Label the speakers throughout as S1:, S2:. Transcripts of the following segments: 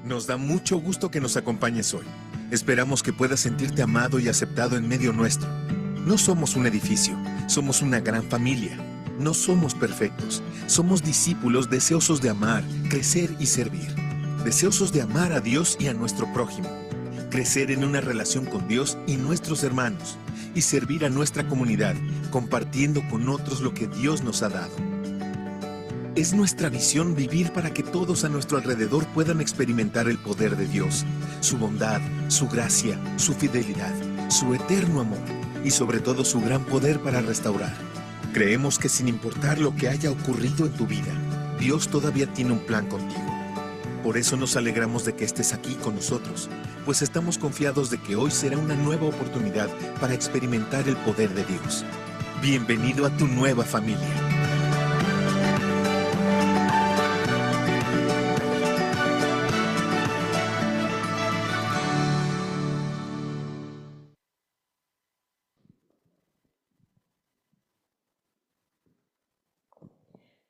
S1: Nos da mucho gusto que nos acompañes hoy. Esperamos que puedas sentirte amado y aceptado en medio nuestro. No somos un edificio, somos una gran familia. No somos perfectos, somos discípulos deseosos de amar, crecer y servir. Deseosos de amar a Dios y a nuestro prójimo. Crecer en una relación con Dios y nuestros hermanos. Y servir a nuestra comunidad, compartiendo con otros lo que Dios nos ha dado. Es nuestra visión vivir para que todos a nuestro alrededor puedan experimentar el poder de Dios, su bondad, su gracia, su fidelidad, su eterno amor y sobre todo su gran poder para restaurar. Creemos que sin importar lo que haya ocurrido en tu vida, Dios todavía tiene un plan contigo. Por eso nos alegramos de que estés aquí con nosotros, pues estamos confiados de que hoy será una nueva oportunidad para experimentar el poder de Dios. Bienvenido a tu nueva familia.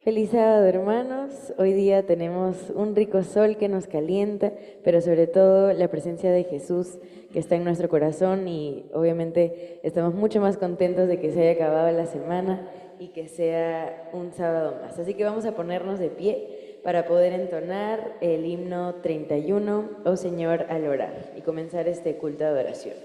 S2: Feliz sábado, hermanos. Hoy día tenemos un rico sol que nos calienta, pero sobre todo la presencia de Jesús que está en nuestro corazón, y obviamente estamos mucho más contentos de que se haya acabado la semana y que sea un sábado más. Así que vamos a ponernos de pie para poder entonar el himno 31, Oh Señor, al orar, y comenzar este culto de adoración.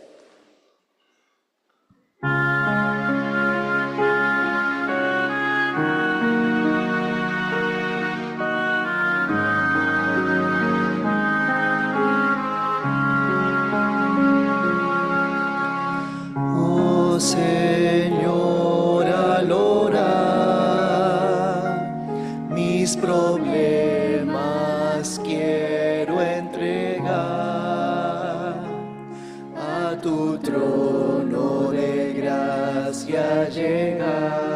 S3: Señor, al orar, mis problemas quiero entregar a tu trono de gracia llegar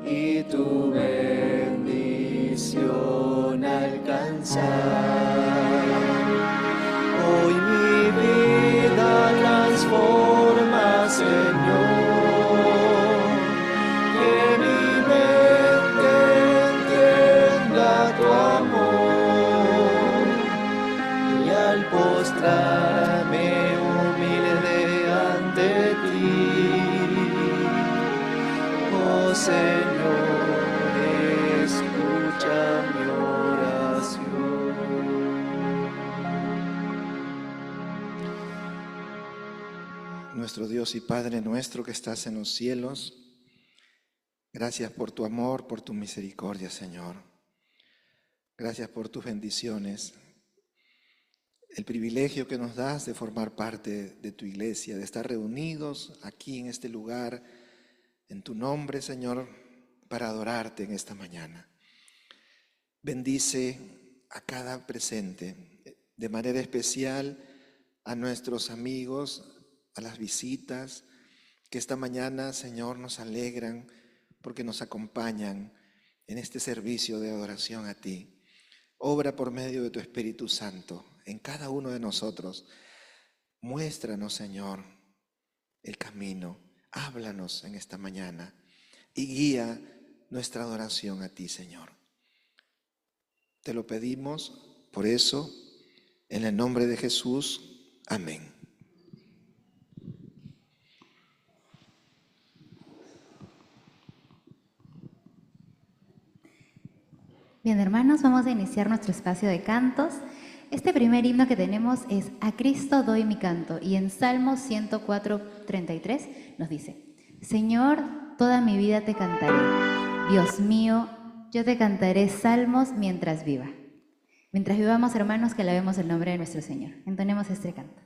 S3: y tu bendición alcanzar. Hoy mi vida transforma, Señor, que mi mente entienda tu amor, y al postrarme humilde ante ti, oh Señor, escucha mi oración. Nuestro Dios y Padre nuestro que estás en los cielos, gracias por tu amor, por tu misericordia, Señor. Gracias por tus bendiciones, el privilegio que nos das de formar parte de tu iglesia, de estar reunidos aquí en este lugar, en tu nombre, Señor, para adorarte en esta mañana. Bendice a cada presente, de manera especial a nuestros amigos, a las visitas que esta mañana, Señor, nos alegran porque nos acompañan en este servicio de adoración a ti. Obra por medio de tu Espíritu Santo en cada uno de nosotros. Muéstranos, Señor, el camino. Háblanos en esta mañana y guía nuestra adoración a ti, Señor. Te lo pedimos por eso, en el nombre de Jesús. Amén.
S4: Bien, hermanos, vamos a iniciar nuestro espacio de cantos. Este primer himno que tenemos es A Cristo doy mi canto, y en Salmo 104:33 nos dice: Señor, toda mi vida te cantaré. Dios mío, yo te cantaré salmos mientras viva. Mientras vivamos, hermanos, que alabemos el nombre de nuestro Señor. Entonemos este canto.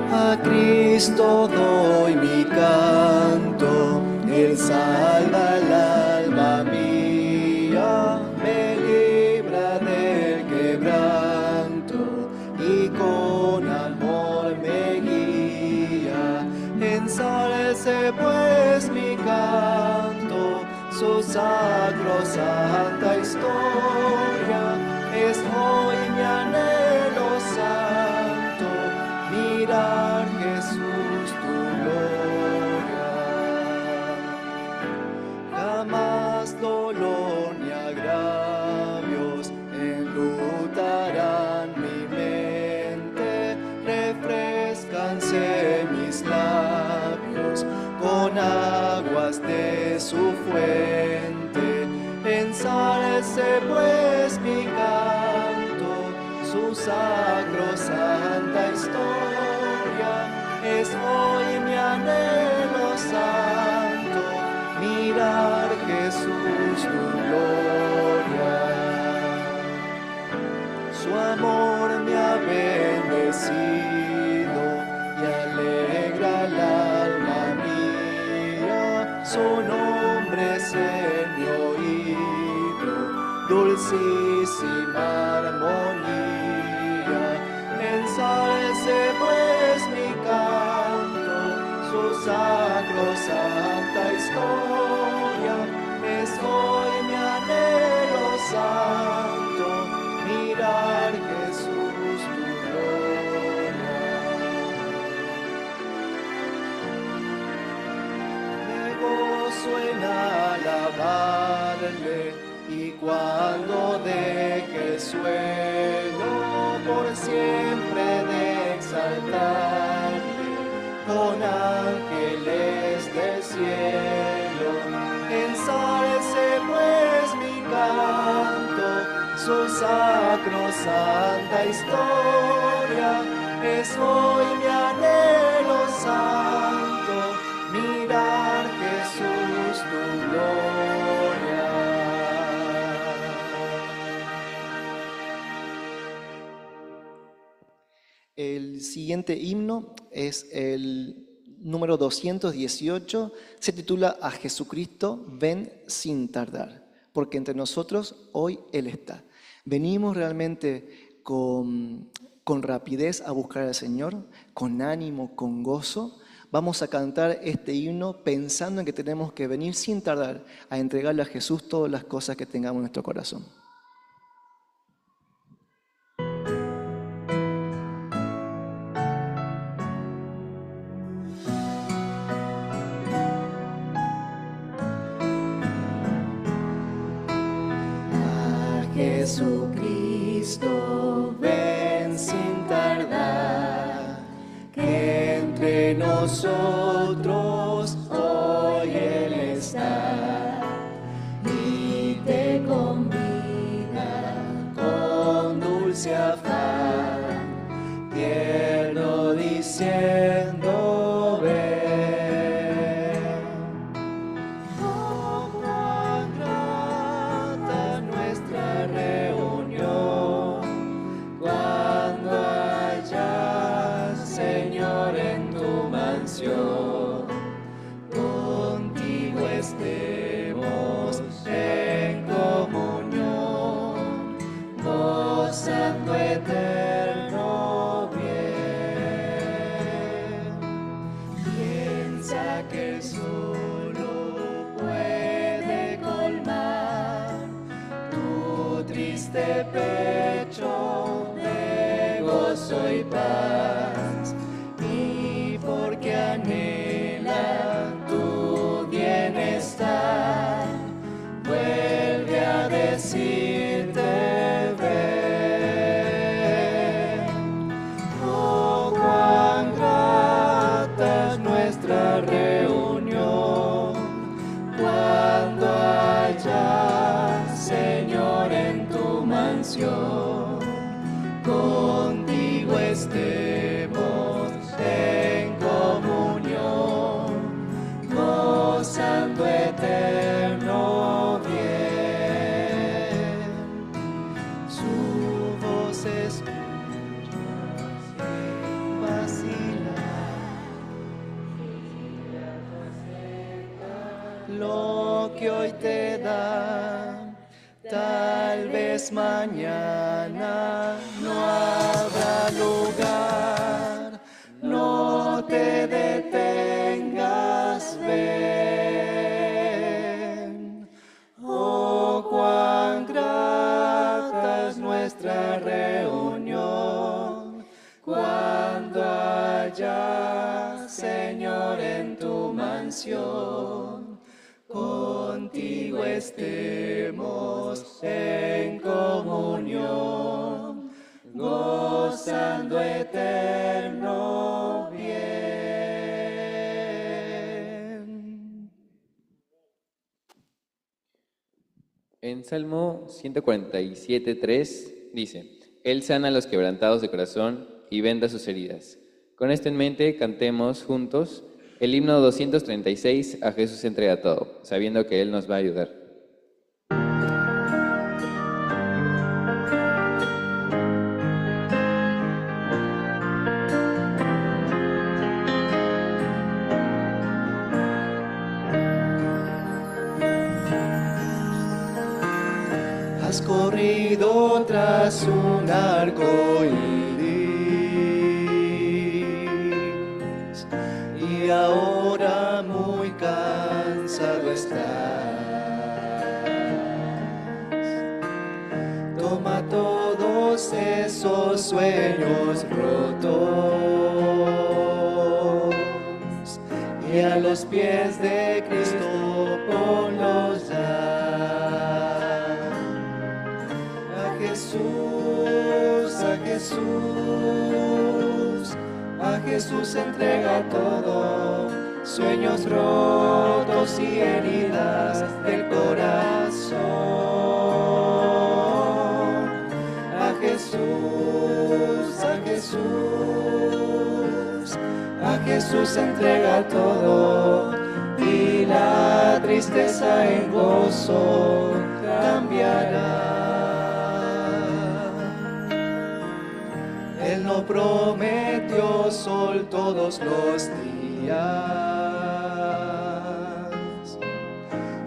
S3: A Cristo doy mi canto, Él salva el alma mía, me libra del quebranto y con amor me guía. Ensálese pues mi canto,
S5: su sacrosanta historia. Es hoy mi anhelo santo, mirar Jesús tu gloria. Jamás dolor ni agravios enlutarán mi mente, refrescanse mis labios con aguas de su fuente. Ensálese pues mi canto, su sacrosanta historia. Es hoy mi anhelo santo, mirar Jesús tu gloria. Su amor me ha bendecido y alegra el alma mía. Su nombre es en mi oído, dulcísima armonía. Ensálese pues mi canto, su sacrosanta historia. Es hoy mi anhelo santo, mirar Jesús tu gloria. Me gozo en alabarle, y cuando deje el suelo, por siempre de exaltarle con ángeles del cielo. Ensálese pues mi canto, su sacrosanta historia. Es hoy mi anhelo santo, mirar Jesús tu gloria. El siguiente himno es el número 218, se titula A Jesucristo, ven sin tardar, porque entre nosotros hoy Él está. Venimos realmente con rapidez a buscar al Señor, con ánimo, con gozo. Vamos a cantar este himno pensando en que tenemos que venir sin tardar a entregarle a Jesús todas las cosas que tengamos en nuestro corazón. Jesucristo, ven sin tardar, que entre nosotros hoy Él está y te convida con dulce afán, tierno diciendo ven. Oh, cuán grata nuestra reunión, cuando hayas, Señor, en tu mansión, contigo estemos en comunión, gozando eterno bien. Piensa que solo puede colmar tu triste pecho de gozo y paz, y porque anhela tu bienestar, vuelve a decirte ven. Oh, cuán grata es nuestra reunión, cuando hayas, Señor, en tu mansión, contigo estemos en comunión, gozando eterno bien. Su voz escuchas sin vacilar, lo que hoy te da, tal vez mañana no habrá lugar. No te detengas, ven. comunión, contigo estemos en comunión, gozando eterno bien.
S6: En Salmo 147:3 dice: Él sana a los quebrantados de corazón y venda sus heridas. Con esto en mente, cantemos juntos el himno 236, A Jesús se entrega todo, sabiendo que Él nos va a ayudar.
S5: Has corrido tras un arco iris y ahora muy cansado estás. Toma todos esos sueños rotos y a los pies de Cristo ponlos ya. A Jesús entrega todo, sueños rotos y heridas del corazón. A Jesús entrega todo y la tristeza en gozo cambiará. Él no prometió sol todos los días.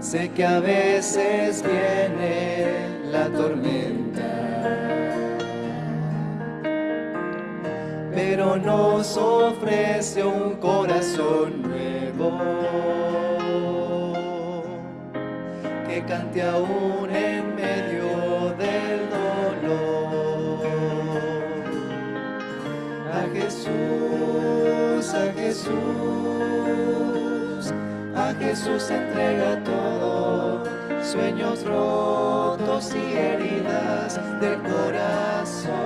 S5: Sé que a veces viene la tormenta, pero nos ofrece un corazón nuevo que cante aún en medio del dolor. A Jesús entrega todo, sueños rotos y heridas del corazón.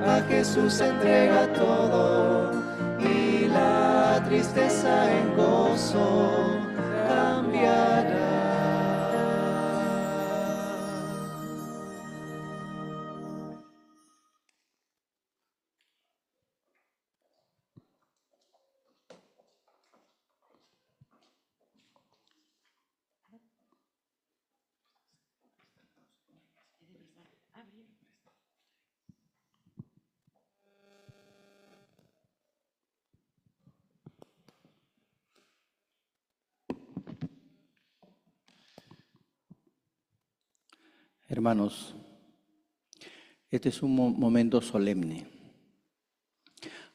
S5: A Jesús entrega todo y la tristeza en gozo cambiará.
S7: Hermanos, este es un momento solemne.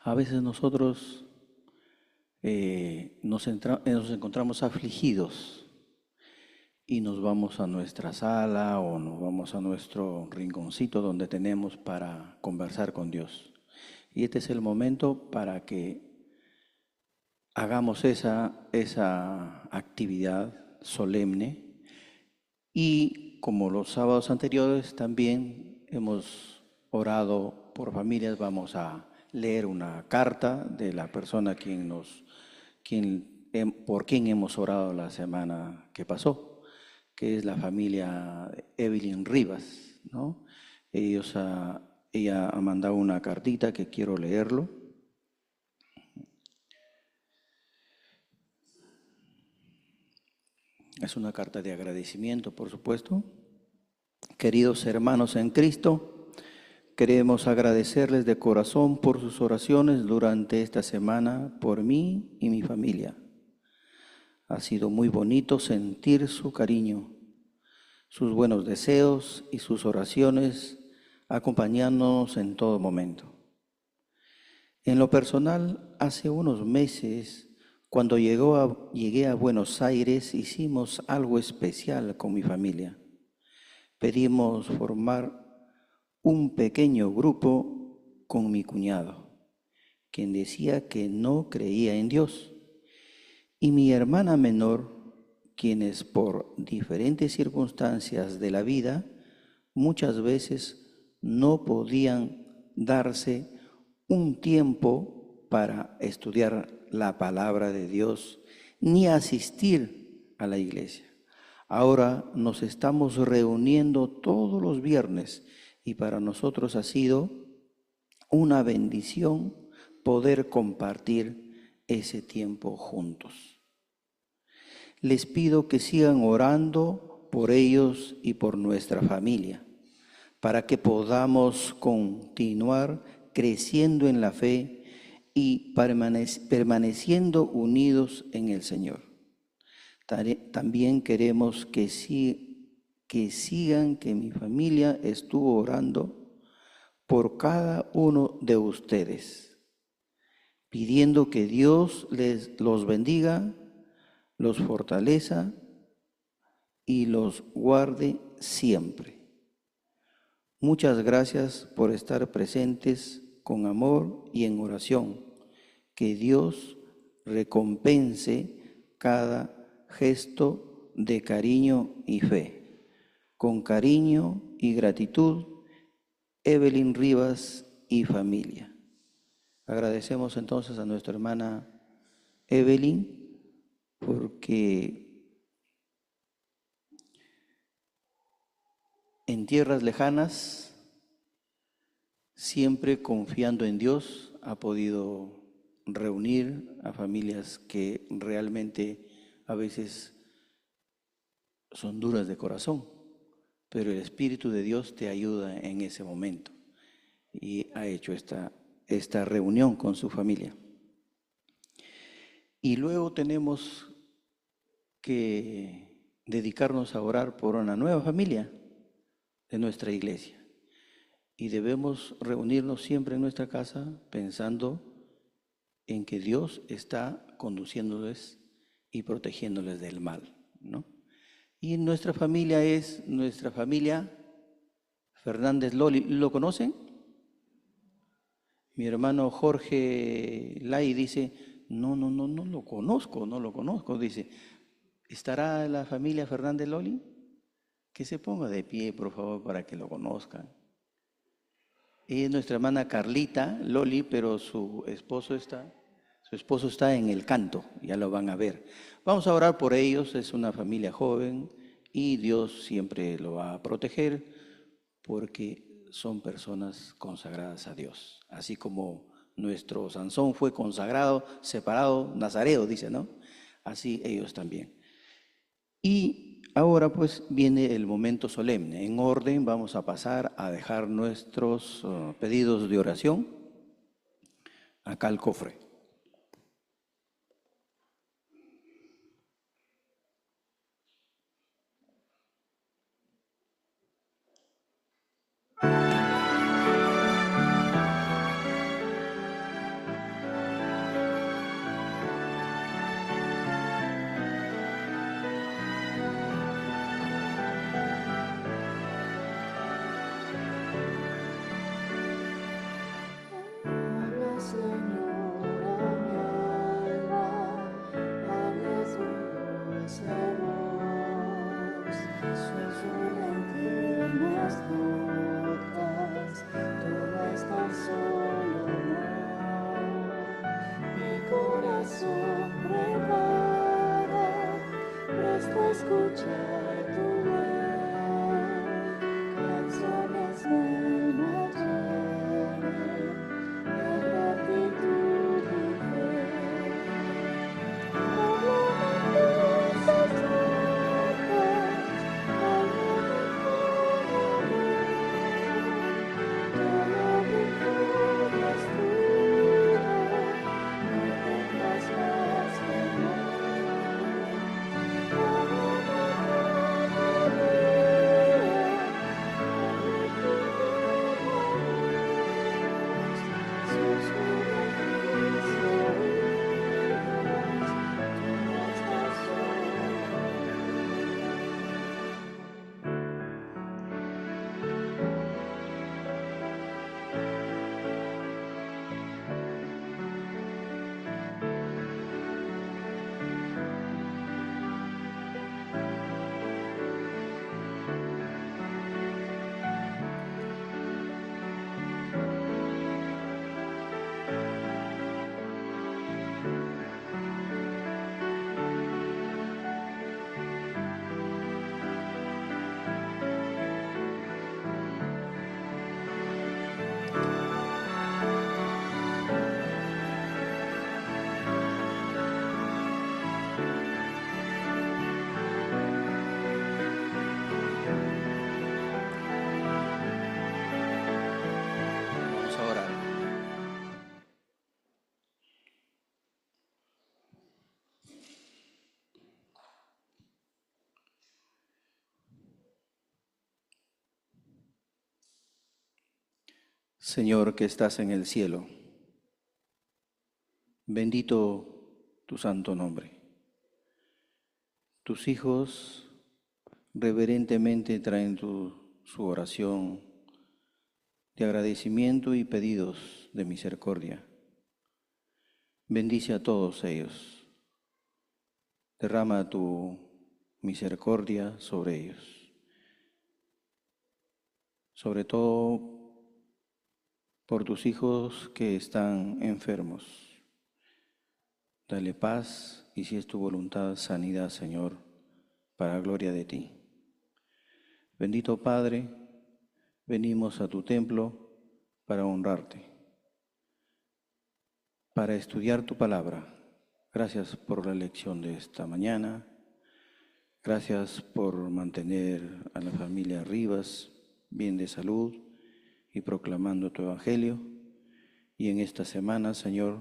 S7: A veces nosotros nos encontramos afligidos y nos vamos a nuestra sala o nos vamos a nuestro rinconcito donde tenemos para conversar con Dios. Y este es el momento para que hagamos esa actividad solemne. Y como los sábados anteriores también hemos orado por familias, vamos a leer una carta de la persona por quien hemos orado la semana que pasó, que es la familia Evelyn Rivas, ¿no? Ella ha mandado una cartita que quiero leerlo. Es una carta de agradecimiento, por supuesto. Queridos hermanos en Cristo, queremos agradecerles de corazón por sus oraciones durante esta semana por mí y mi familia. Ha sido muy bonito sentir su cariño, sus buenos deseos y sus oraciones acompañándonos en todo momento. En lo personal, hace unos meses, cuando llegué a Buenos Aires, hicimos algo especial con mi familia. Pedimos formar un pequeño grupo con mi cuñado, quien decía que no creía en Dios, y mi hermana menor, quienes por diferentes circunstancias de la vida muchas veces no podían darse un tiempo para estudiar la palabra de Dios ni asistir a la iglesia. Ahora nos estamos reuniendo todos los viernes y para nosotros ha sido una bendición poder compartir ese tiempo juntos. Les pido que sigan orando por ellos y por nuestra familia, para que podamos continuar creciendo en la fe y permaneciendo unidos en el Señor. También queremos que sigan que mi familia estuvo orando por cada uno de ustedes, pidiendo que Dios los bendiga, los fortaleza y los guarde siempre. Muchas gracias por estar presentes con amor y en oración. Que Dios recompense cada gesto de cariño y fe. Con cariño y gratitud, Evelyn Rivas y familia. Agradecemos entonces a nuestra hermana Evelyn porque en tierras lejanas, siempre confiando en Dios, ha podido reunir a familias que realmente a veces son duras de corazón, pero el Espíritu de Dios te ayuda en ese momento y ha hecho esta reunión con su familia. Y luego tenemos que dedicarnos a orar por una nueva familia de nuestra iglesia. Y debemos reunirnos siempre en nuestra casa pensando en que Dios está conduciéndoles y protegiéndoles del mal, ¿no? Y nuestra familia es nuestra familia Fernández Loli. ¿Lo conocen? Mi hermano Jorge Lai dice, no lo conozco, dice, ¿estará la familia Fernández Loli? Que se ponga de pie, por favor, para que lo conozcan. Ella es nuestra hermana Carlita Loli, pero su esposo está en el canto, ya lo van a ver. Vamos a orar por ellos, es una familia joven y Dios siempre lo va a proteger porque son personas consagradas a Dios, así como nuestro Sansón fue consagrado, separado, nazareo, dice, ¿no? Así ellos también. Y ahora pues viene el momento solemne. En orden vamos a pasar a dejar nuestros pedidos de oración acá al cofre.
S8: Al
S7: Señor que estás en el cielo, bendito tu santo nombre. Tus hijos reverentemente traen su oración de agradecimiento y pedidos de misericordia. Bendice a todos ellos. Derrama tu misericordia sobre ellos. Sobre todo por tus hijos que están enfermos. Dale paz y, si es tu voluntad, sanidad, Señor, para gloria de ti. Bendito Padre, venimos a tu templo para honrarte, para estudiar tu palabra. Gracias por la lección de esta mañana. Gracias por mantener a la familia Rivas bien de salud y proclamando tu evangelio. Y en esta semana, Señor,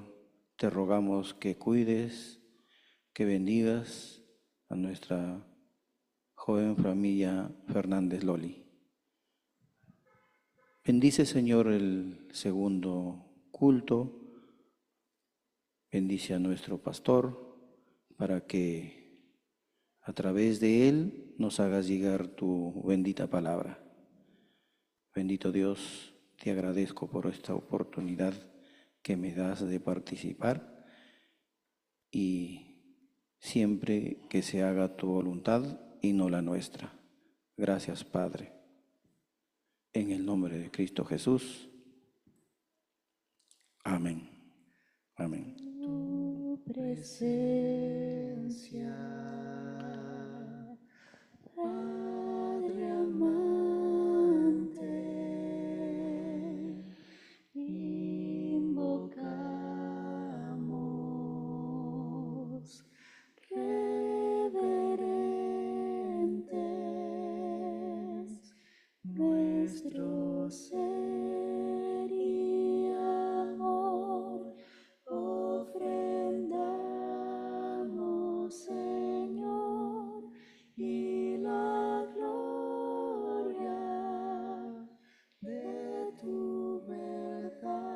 S7: te rogamos que cuides, que bendigas a nuestra joven familia Fernández Loli. Bendice, Señor, el segundo culto. Bendice a nuestro pastor para que a través de él nos hagas llegar tu bendita palabra. Bendito Dios, te agradezco por esta oportunidad que me das de participar y siempre que se haga tu voluntad y no la nuestra. Gracias, Padre. En el nombre de Cristo Jesús. Amén. Amén.
S8: Tu presencia, Padre amante, invocamos reverentes nuestro ser y amor. Ofrendamos, Señor, y la gloria de tu verdad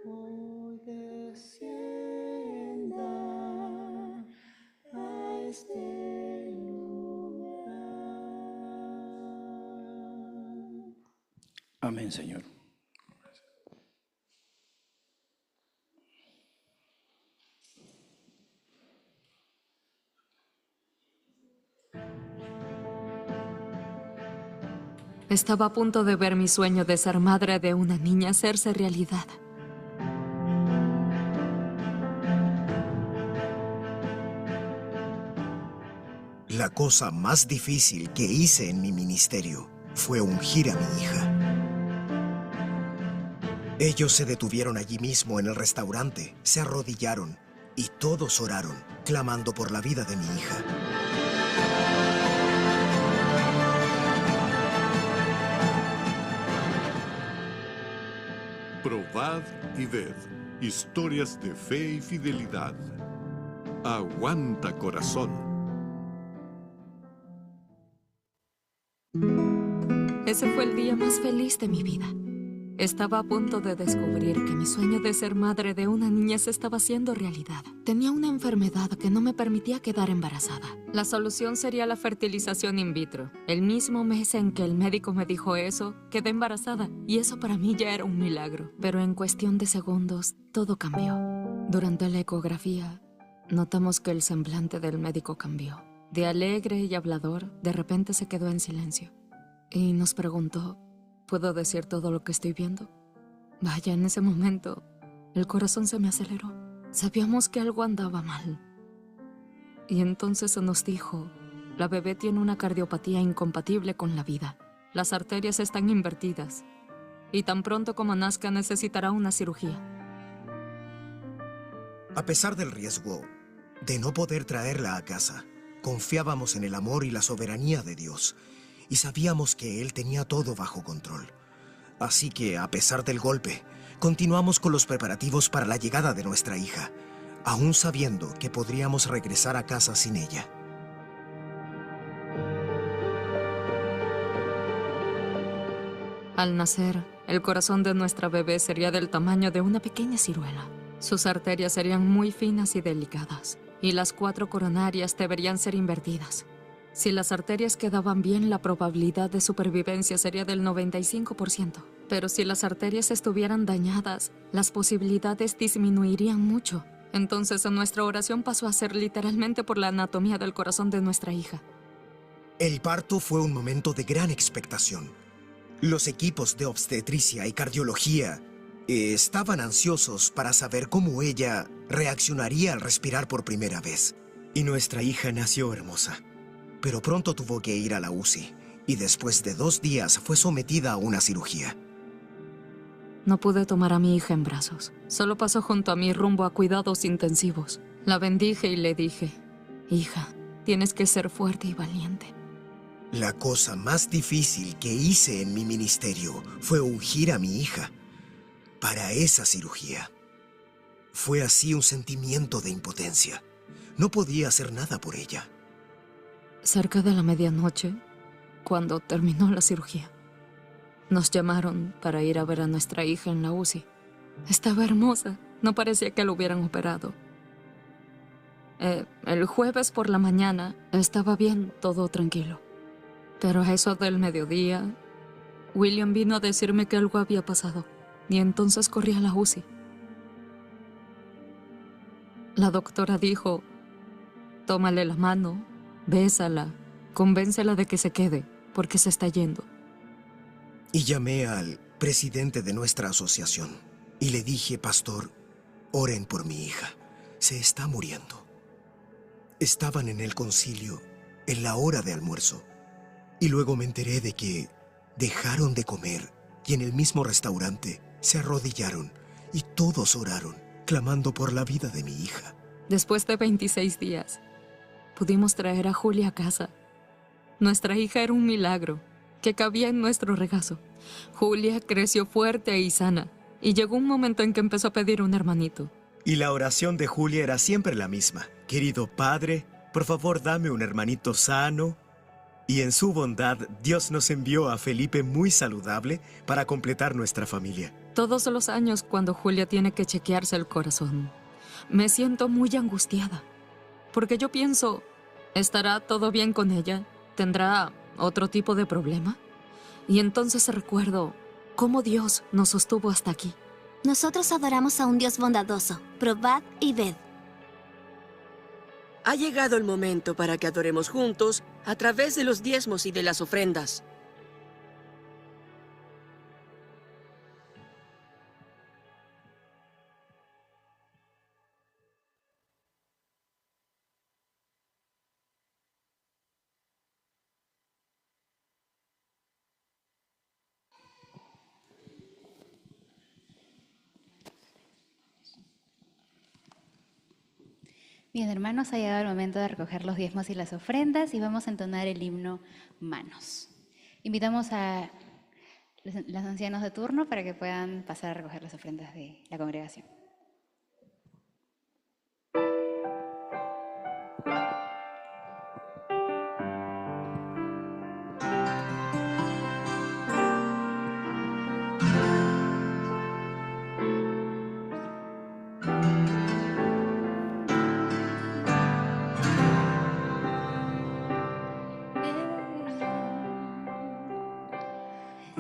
S8: hoy descienda a este lugar.
S7: Amén, Señor.
S9: Estaba a punto de ver mi sueño de ser madre de una niña hacerse realidad.
S10: La cosa más difícil que hice en mi ministerio fue ungir a mi hija. Ellos se detuvieron allí mismo en el restaurante, se arrodillaron y todos oraron, clamando por la vida de mi hija.
S11: Probad y ved, historias de fe y fidelidad. Aguanta, corazón.
S9: Ese fue el día más feliz de mi vida. Estaba a punto de descubrir que mi sueño de ser madre de una niña se estaba haciendo realidad. Tenía una enfermedad que no me permitía quedar embarazada. La solución sería la fertilización in vitro. El mismo mes en que el médico me dijo eso, quedé embarazada. Y eso para mí ya era un milagro. Pero en cuestión de segundos, todo cambió. Durante la ecografía, notamos que el semblante del médico cambió. De alegre y hablador, de repente se quedó en silencio. Y nos preguntó: ¿puedo decir todo lo que estoy viendo? Vaya, en ese momento, el corazón se me aceleró. Sabíamos que algo andaba mal. Y entonces se nos dijo: la bebé tiene una cardiopatía incompatible con la vida. Las arterias están invertidas. Y tan pronto como nazca necesitará una cirugía.
S10: A pesar del riesgo de no poder traerla a casa, confiábamos en el amor y la soberanía de Dios. Y sabíamos que Él tenía todo bajo control. Así que, a pesar del golpe, continuamos con los preparativos para la llegada de nuestra hija, aún sabiendo que podríamos regresar a casa sin ella.
S9: Al nacer, el corazón de nuestra bebé sería del tamaño de una pequeña ciruela. Sus arterias serían muy finas y delicadas, y las 4 coronarias deberían ser invertidas. Si las arterias quedaban bien, la probabilidad de supervivencia sería del 95%. Pero si las arterias estuvieran dañadas, las posibilidades disminuirían mucho. Entonces, nuestra oración pasó a ser literalmente por la anatomía del corazón de nuestra hija.
S10: El parto fue un momento de gran expectación. Los equipos de obstetricia y cardiología estaban ansiosos para saber cómo ella reaccionaría al respirar por primera vez. Y nuestra hija nació hermosa. Pero pronto tuvo que ir a la UCI y después de 2 días fue sometida a una cirugía.
S9: No pude tomar a mi hija en brazos. Solo pasó junto a mí rumbo a cuidados intensivos. La bendije y le dije, hija, tienes que ser fuerte y valiente.
S10: La cosa más difícil que hice en mi ministerio fue ungir a mi hija para esa cirugía. Fue así un sentimiento de impotencia. No podía hacer nada por ella.
S9: Cerca de la medianoche, cuando terminó la cirugía, nos llamaron para ir a ver a nuestra hija en la UCI. Estaba hermosa, no parecía que la hubieran operado. El jueves por la mañana estaba bien, todo tranquilo. Pero a eso del mediodía, William vino a decirme que algo había pasado, y entonces corrí a la UCI. La doctora dijo, tómale la mano, bésala, convéncela de que se quede, porque se está yendo.
S10: Y llamé al presidente de nuestra asociación y le dije, pastor, oren por mi hija, se está muriendo. Estaban en el concilio en la hora de almuerzo y luego me enteré de que dejaron de comer y en el mismo restaurante se arrodillaron y todos oraron, clamando por la vida de mi hija.
S9: Después de 26 días, pudimos traer a Julia a casa. Nuestra hija era un milagro que cabía en nuestro regazo. Julia creció fuerte y sana, y llegó un momento en que empezó a pedir un hermanito.
S10: Y la oración de Julia era siempre la misma. Querido Padre, por favor dame un hermanito sano. Y en su bondad, Dios nos envió a Felipe muy saludable para completar nuestra familia.
S9: Todos los años cuando Julia tiene que chequearse el corazón, me siento muy angustiada. Porque yo pienso, ¿estará todo bien con ella? ¿Tendrá otro tipo de problema? Y entonces recuerdo cómo Dios nos sostuvo hasta aquí.
S12: Nosotros adoramos a un Dios bondadoso. Probad y ved.
S13: Ha llegado el momento para que adoremos juntos a través de los diezmos y de las ofrendas.
S4: Bien, hermanos, ha llegado el momento de recoger los diezmos y las ofrendas y vamos a entonar el himno Manos. Invitamos a los ancianos de turno para que puedan pasar a recoger las ofrendas de la congregación.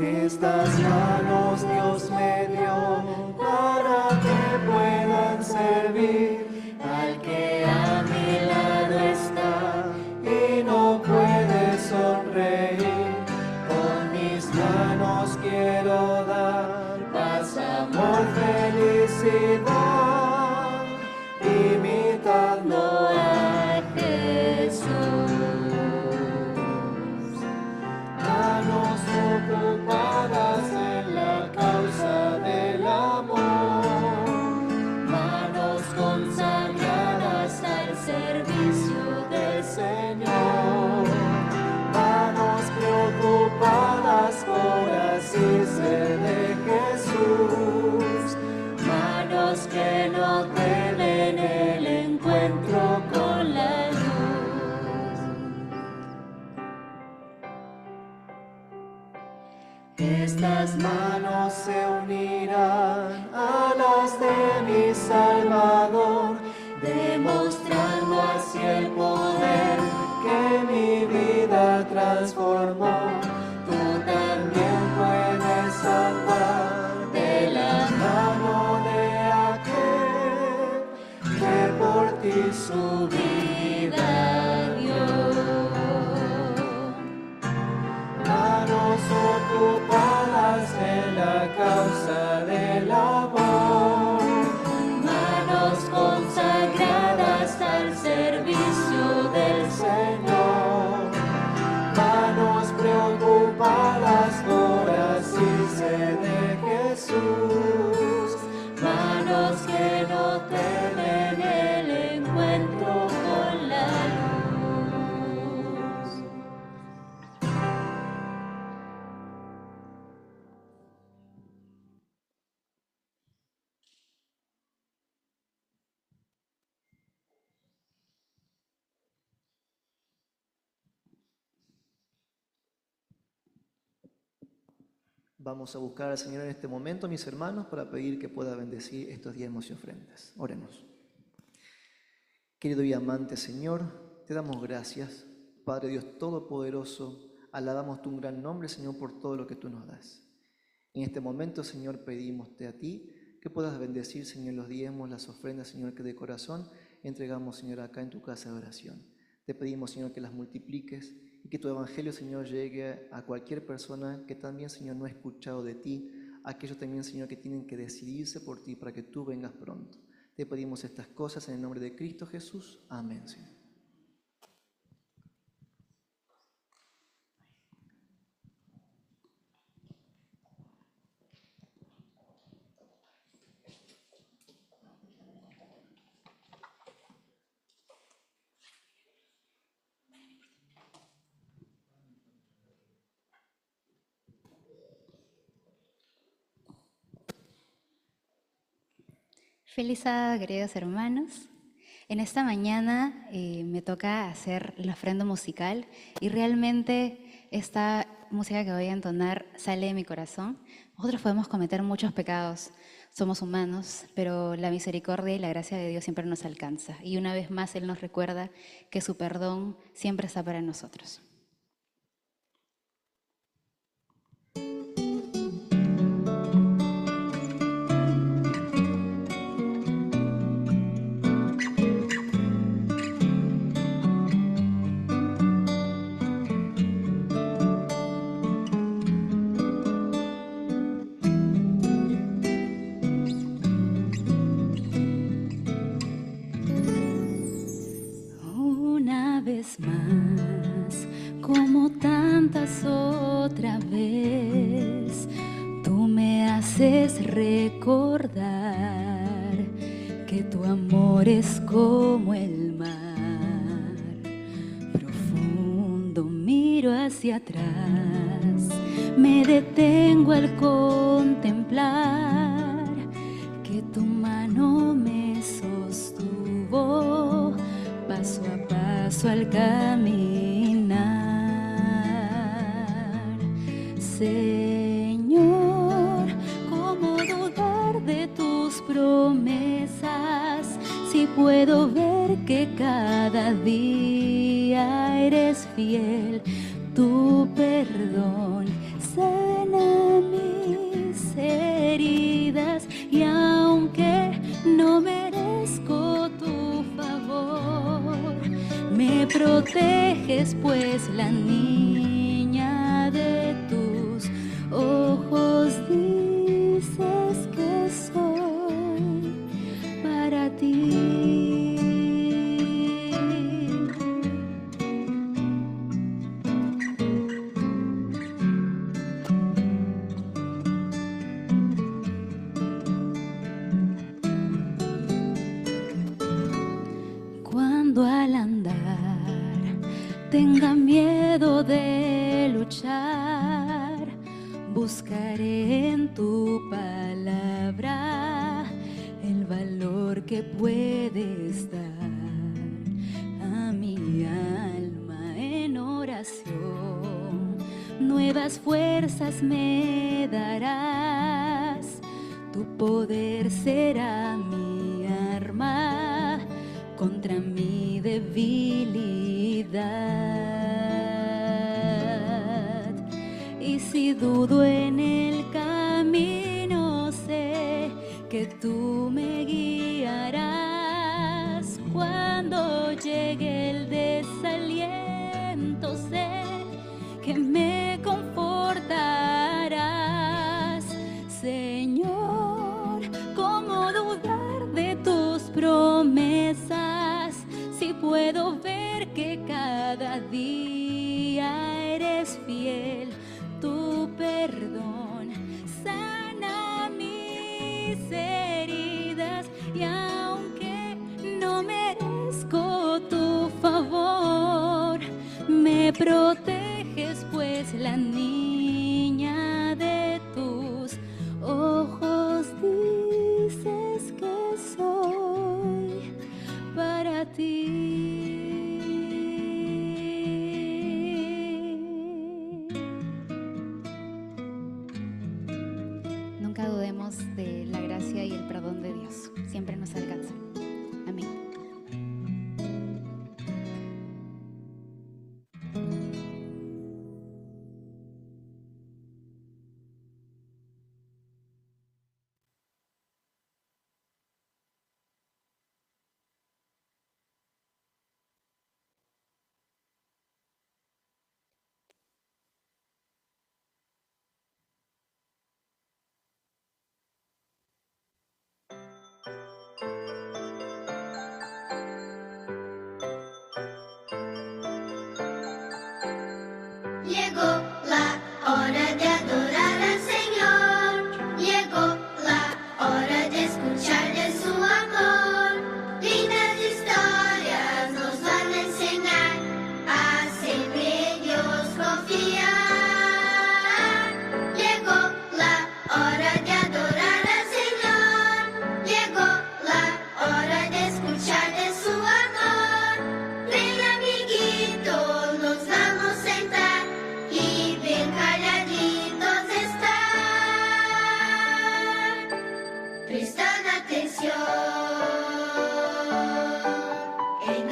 S8: Estas manos Dios me dio para que puedan servir al que a mi lado está y no puede sonreír. Con mis manos quiero dar paz, amor, felicidad, imitando a Jesús. Manos ocupadas en la causa del amor, manos consagradas al servicio del Señor, manos preocupadas por asirse de Jesús, manos que
S5: manos se unirán a las de mi Salvador, demostrando así el poder que mi vida transformó. Tú también puedes salvar de la mano de aquel que por ti su vida dio. Manos ocupadas en la causa del amor, manos consagradas al servicio del Señor, manos preocupadas por asirse de Jesús, manos que no temen el encuentro con la luz. Vamos a buscar al Señor en este momento, mis hermanos, para pedir que pueda bendecir estos diezmos y ofrendas. Oremos. Querido y amante Señor, te damos gracias, Padre Dios Todopoderoso, alabamos tu gran nombre, Señor, por todo lo que tú nos das. En este momento, Señor, pedimos a ti que puedas bendecir, Señor, los diezmos, las ofrendas, Señor, que de corazón entregamos, Señor, acá en tu casa de oración. Te pedimos, Señor, que las multipliques y que tu evangelio, Señor, llegue a cualquier persona que también, Señor, no ha escuchado de ti, aquellos también, Señor, que tienen que decidirse por ti para que tú vengas pronto. Te pedimos estas cosas en el nombre de Cristo Jesús. Amén, Señor.
S4: Feliz sábado, queridos hermanos. En esta mañana me toca hacer la ofrenda musical y realmente esta música que voy a entonar sale de mi corazón. Nosotros podemos cometer muchos pecados, somos humanos, pero la misericordia y la gracia de Dios siempre nos alcanza. Y una vez más Él nos recuerda que su perdón siempre está para nosotros. Más, como tantas otra vez, tú me haces recordar que tu amor es como el mar, profundo miro hacia atrás, me detengo al contemplar que tu mano me sostuvo paso a paso al caminar. Señor, ¿cómo dudar de tus promesas si puedo ver que cada día eres fiel? Tu perdón sana mis heridas y aunque no merezco tu favor, me proteges, pues la niña de tus ojos dices que soy para ti. Cuando al andar tenga miedo de luchar, buscaré en tu palabra el valor que puedes dar a mi alma en oración.
S14: nuevas fuerzas me darás. Tu poder será mi arma contra mi debilidad. Y si dudo en el camino, sé que tú me guiarás. Cuando llegue el desaliento, sé que me confortarás. Señor, ¿cómo dudar de tus promesas? Si puedo ver que cada día eres fiel, tu perdón sana mis heridas. Y aunque no merezco tu favor, me proteges, pues la niña de tus ojos dices que soy para ti.
S4: Nunca dudemos de la gracia y el perdón de Dios. Siempre nos alcanza. Amén.
S8: Llegó la hora de adorar al Señor. Llegó la hora de escuchar de su amor. Lindas historias nos van a enseñar a siempre en Dios confiar. Llegó la hora de adorar al Señor. Llegó la hora de escuchar de su amor. Ven, amiguito, nos vamos a sentar y bien calladitos estar. Prestan atención en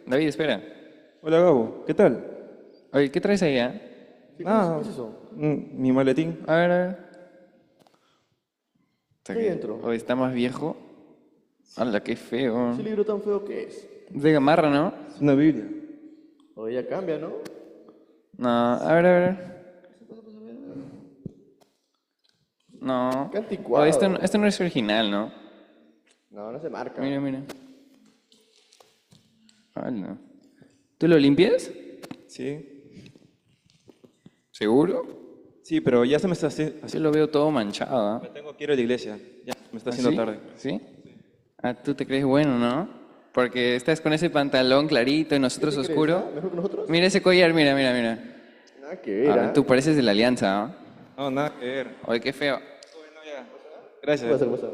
S6: David, espera.
S15: Hola Gabo, ¿qué tal?
S6: Oye, ¿qué traes ahí, ah?
S15: Ah,
S5: ¿Qué es eso?
S15: mi maletín.
S6: A ver, a ver.
S5: ¿Qué hay dentro?
S6: Oye, está más viejo. ¡Hala, qué feo!
S5: ¿Ese libro tan feo que es?
S6: De gamarra, ¿no?
S15: Es una Biblia.
S5: Oye, ya cambia, ¿no?
S6: No, a ver, a ver. No.
S5: Qué anticuado.
S6: Oye, esto no es original, ¿no?
S5: No, no se marca.
S6: Mira, mira. ¡Hala! ¿Tú lo limpias?
S15: Sí.
S6: ¿Seguro?
S15: Sí, pero ya se me está haciendo...
S6: Así lo veo todo manchado, ¿ah?
S15: Me tengo que ir a la iglesia. Ya, me está
S6: ¿Ah,
S15: haciendo
S6: sí?
S15: tarde.
S6: ¿Sí? Ah, tú te crees bueno, ¿no? Porque estás con ese pantalón clarito y nosotros
S5: ¿Qué te
S6: oscuro.
S5: crees, ah? ¿Mejor que nosotros?
S6: Mira ese collar, mira, mira, mira.
S5: Nada que ver, ¿ah?
S6: Tú pareces de la Alianza, ¿no?
S15: No, nada que ver.
S6: Oye, qué feo.
S15: Gracias.
S5: Pasa.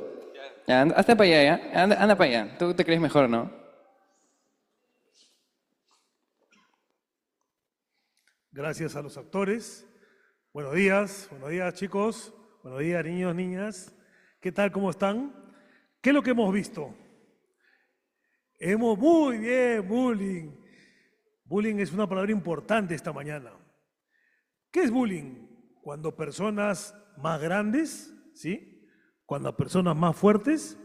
S6: Ya, hasta para allá, ¿ya? Anda para allá. Tú te crees mejor, ¿no?
S16: Gracias a los actores. Buenos días chicos. Buenos días niños, niñas. ¿Qué tal? ¿Cómo están? ¿Qué es lo que hemos visto? Muy bien, bullying. Bullying es una palabra importante esta mañana. ¿Qué es bullying? Cuando personas más grandes, ¿sí? Cuando personas más fuertes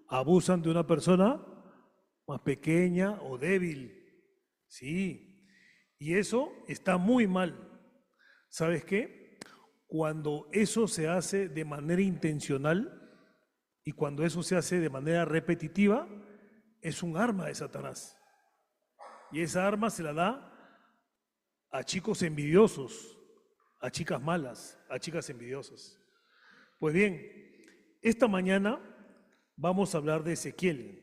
S16: abusan de una persona más pequeña o débil. Sí. Y eso está muy mal. ¿Sabes qué? Cuando eso se hace de manera intencional y cuando eso se hace de manera repetitiva, es un arma de Satanás. Y esa arma se la da a chicos envidiosos, a chicas malas, a chicas envidiosas. Pues bien, esta mañana vamos a hablar de Ezequiel.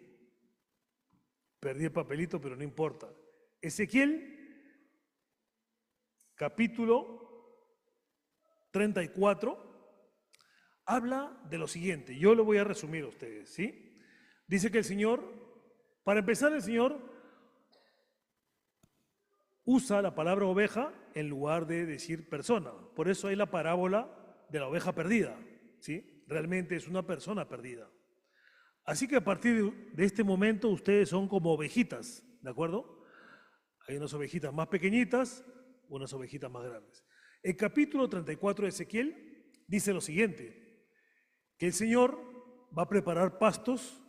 S16: Perdí el papelito, pero no importa. Ezequiel, capítulo 34, habla de lo siguiente. Yo lo voy a resumir a ustedes, ¿sí? Dice que el Señor, para empezar, el Señor usa la palabra oveja en lugar de decir persona. Por eso hay la parábola de la oveja perdida, ¿sí? Realmente es una persona perdida. Así que a partir de este momento ustedes son como ovejitas, ¿de acuerdo? Hay unas ovejitas más pequeñitas, unas ovejitas más grandes. El capítulo 34 de Ezequiel dice lo siguiente, que el Señor va a preparar pastos.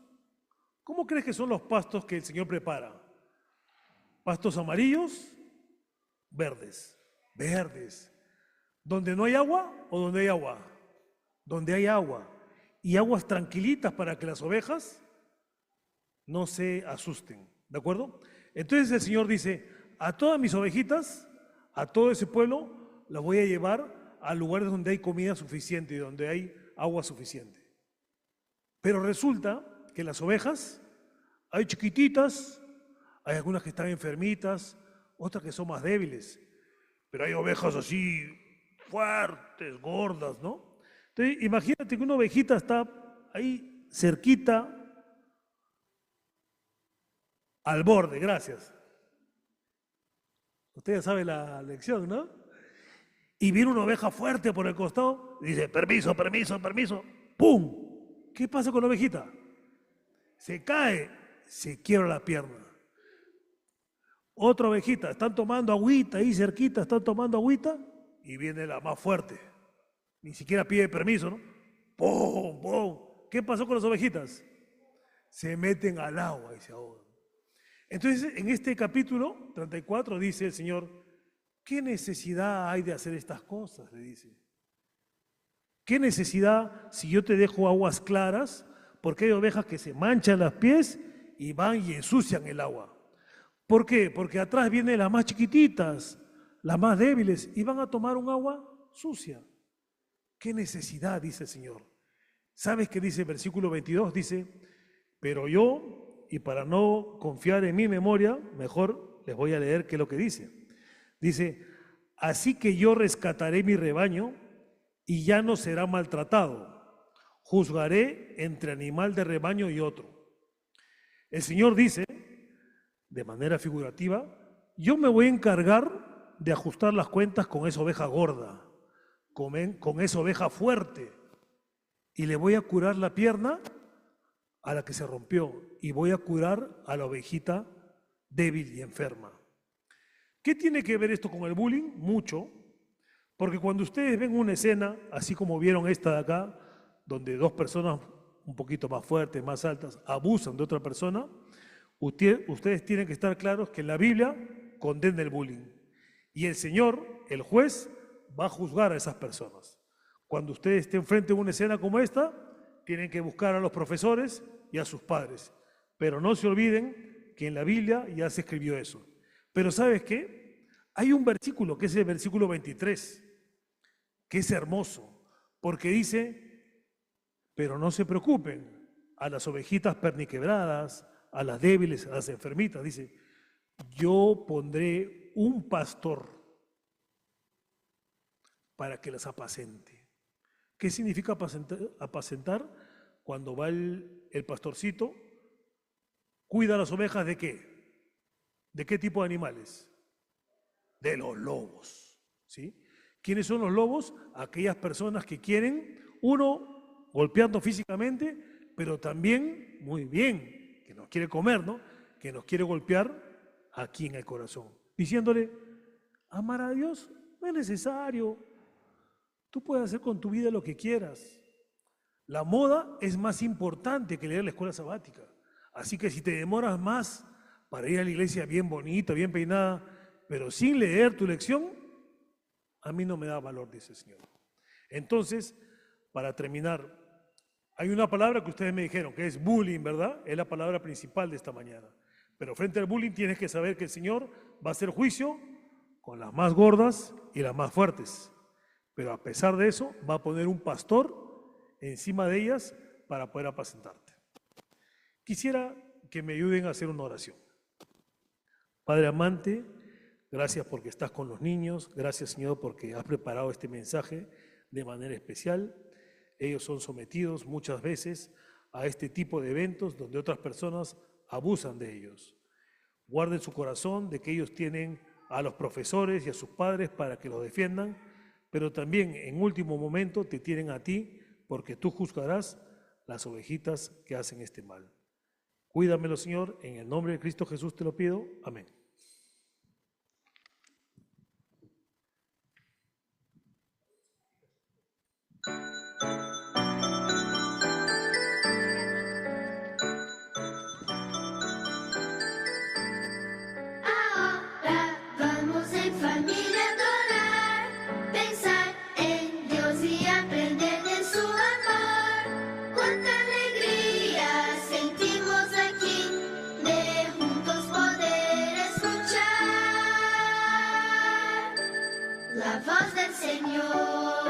S16: ¿Cómo crees que son los pastos que el Señor prepara? ¿Pastos amarillos? Verdes. Verdes. ¿Donde no hay agua o donde hay agua? Donde hay agua. Y aguas tranquilitas para que las ovejas no se asusten, ¿de acuerdo? Entonces el Señor dice, a todas mis ovejitas, a todo ese pueblo, las voy a llevar a lugares donde hay comida suficiente y donde hay agua suficiente. Pero resulta que las ovejas, hay chiquititas, hay algunas que están enfermitas, otras que son más débiles, pero hay ovejas así fuertes, gordas, ¿no? Entonces, imagínate que una ovejita está ahí cerquita, al borde, gracias. Usted ya sabe la lección, ¿no? Y viene una oveja fuerte por el costado y dice, permiso, permiso, permiso, ¡pum! ¿Qué pasa con la ovejita? Se cae, se quiebra la pierna. Otra ovejita, están tomando agüita ahí cerquita, están tomando agüita y viene la más fuerte. Ni siquiera pide permiso, ¿no? ¡Pum! ¡Pum! ¿Qué pasó con las ovejitas? Se meten al agua y se ahogan. Entonces, en este capítulo 34 dice el Señor, ¿qué necesidad hay de hacer estas cosas? Le dice. ¿Qué necesidad si yo te dejo aguas claras? Porque hay ovejas que se manchan los pies y van y ensucian el agua. ¿Por qué? Porque atrás vienen las más chiquititas, las más débiles, y van a tomar un agua sucia. ¿Qué necesidad? Dice el Señor. ¿Sabes qué dice el versículo 22? Dice, pero yo, y para no confiar en mi memoria, mejor les voy a leer qué es lo que dice. Dice, así que yo rescataré mi rebaño y ya no será maltratado. Juzgaré entre animal de rebaño y otro. El Señor dice, de manera figurativa, yo me voy a encargar de ajustar las cuentas con esa oveja gorda, con esa oveja fuerte, y le voy a curar la pierna a la que se rompió y voy a curar a la ovejita débil y enferma. ¿Qué tiene que ver esto con el bullying? Mucho, porque cuando ustedes ven una escena, así como vieron esta de acá, donde dos personas un poquito más fuertes, más altas, abusan de otra persona, ustedes tienen que estar claros que en la Biblia condena el bullying. Y el Señor, el juez, va a juzgar a esas personas. Cuando ustedes estén frente a una escena como esta, tienen que buscar a los profesores y a sus padres. Pero no se olviden que en la Biblia ya se escribió eso. Pero ¿sabes qué? Hay un versículo, que es el versículo 23, que es hermoso, porque dice, pero no se preocupen, a las ovejitas perniquebradas, a las débiles, a las enfermitas, dice, yo pondré un pastor para que las apacente. ¿Qué significa apacentar? Cuando va el pastorcito, cuida a las ovejas ¿de qué? ¿De qué tipo de animales? De los lobos, ¿sí? ¿Quiénes son los lobos? Aquellas personas que quieren, uno, golpeando físicamente, pero también, muy bien, que nos quiere comer, ¿no? Que nos quiere golpear aquí en el corazón, diciéndole, amar a Dios no es necesario, tú puedes hacer con tu vida lo que quieras. La moda es más importante que leer la escuela sabática, así que si te demoras más para ir a la iglesia bien bonita, bien peinada, pero sin leer tu lección, a mí no me da valor, dice el Señor. Entonces, para terminar, Hay una palabra que ustedes me dijeron, que es bullying, ¿verdad? Es la palabra principal de esta mañana. Pero frente al bullying tienes que saber que el Señor va a hacer juicio con las más gordas y las más fuertes. Pero a pesar de eso, va a poner un pastor encima de ellas para poder apacentarte. Quisiera que me ayuden a hacer una oración. Padre amante, gracias porque estás con los niños. Gracias, Señor, porque has preparado este mensaje de manera especial. Ellos son sometidos muchas veces a este tipo de eventos donde otras personas abusan de ellos. Guarden su corazón de que ellos tienen a los profesores y a sus padres para que los defiendan, pero también en último momento te tienen a ti porque tú juzgarás las ovejitas que hacen este mal. Cuídamelo, Señor, en el nombre de Cristo Jesús te lo pido. Amén.
S8: Ahora vamos en familia a adorar, pensar en Dios y aprender de su amor. Cuánta alegría sentimos aquí de juntos poder escuchar la voz del Señor,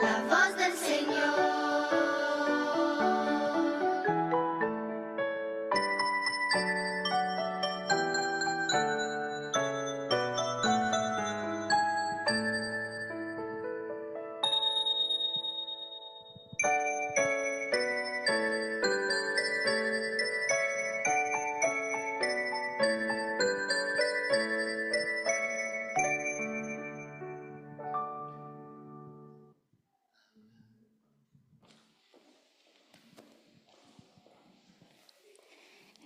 S8: la voz del Señor.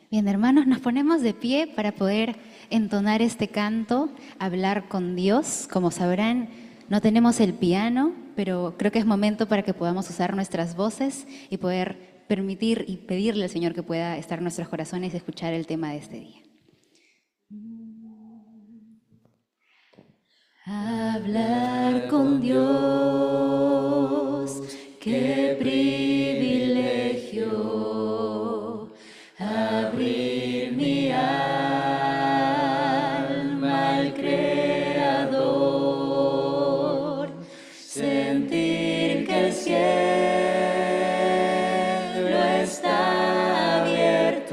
S4: Bien, hermanos, nos ponemos de pie para poder entonar este canto, hablar con Dios. Como sabrán, no tenemos el piano, pero creo que es momento para que podamos usar nuestras voces y poder permitir y pedirle al Señor que pueda estar en nuestros corazones y escuchar el tema de este día. Hablar con Dios, qué privilegio. Abrir mi alma al Creador, sentir que el cielo está abierto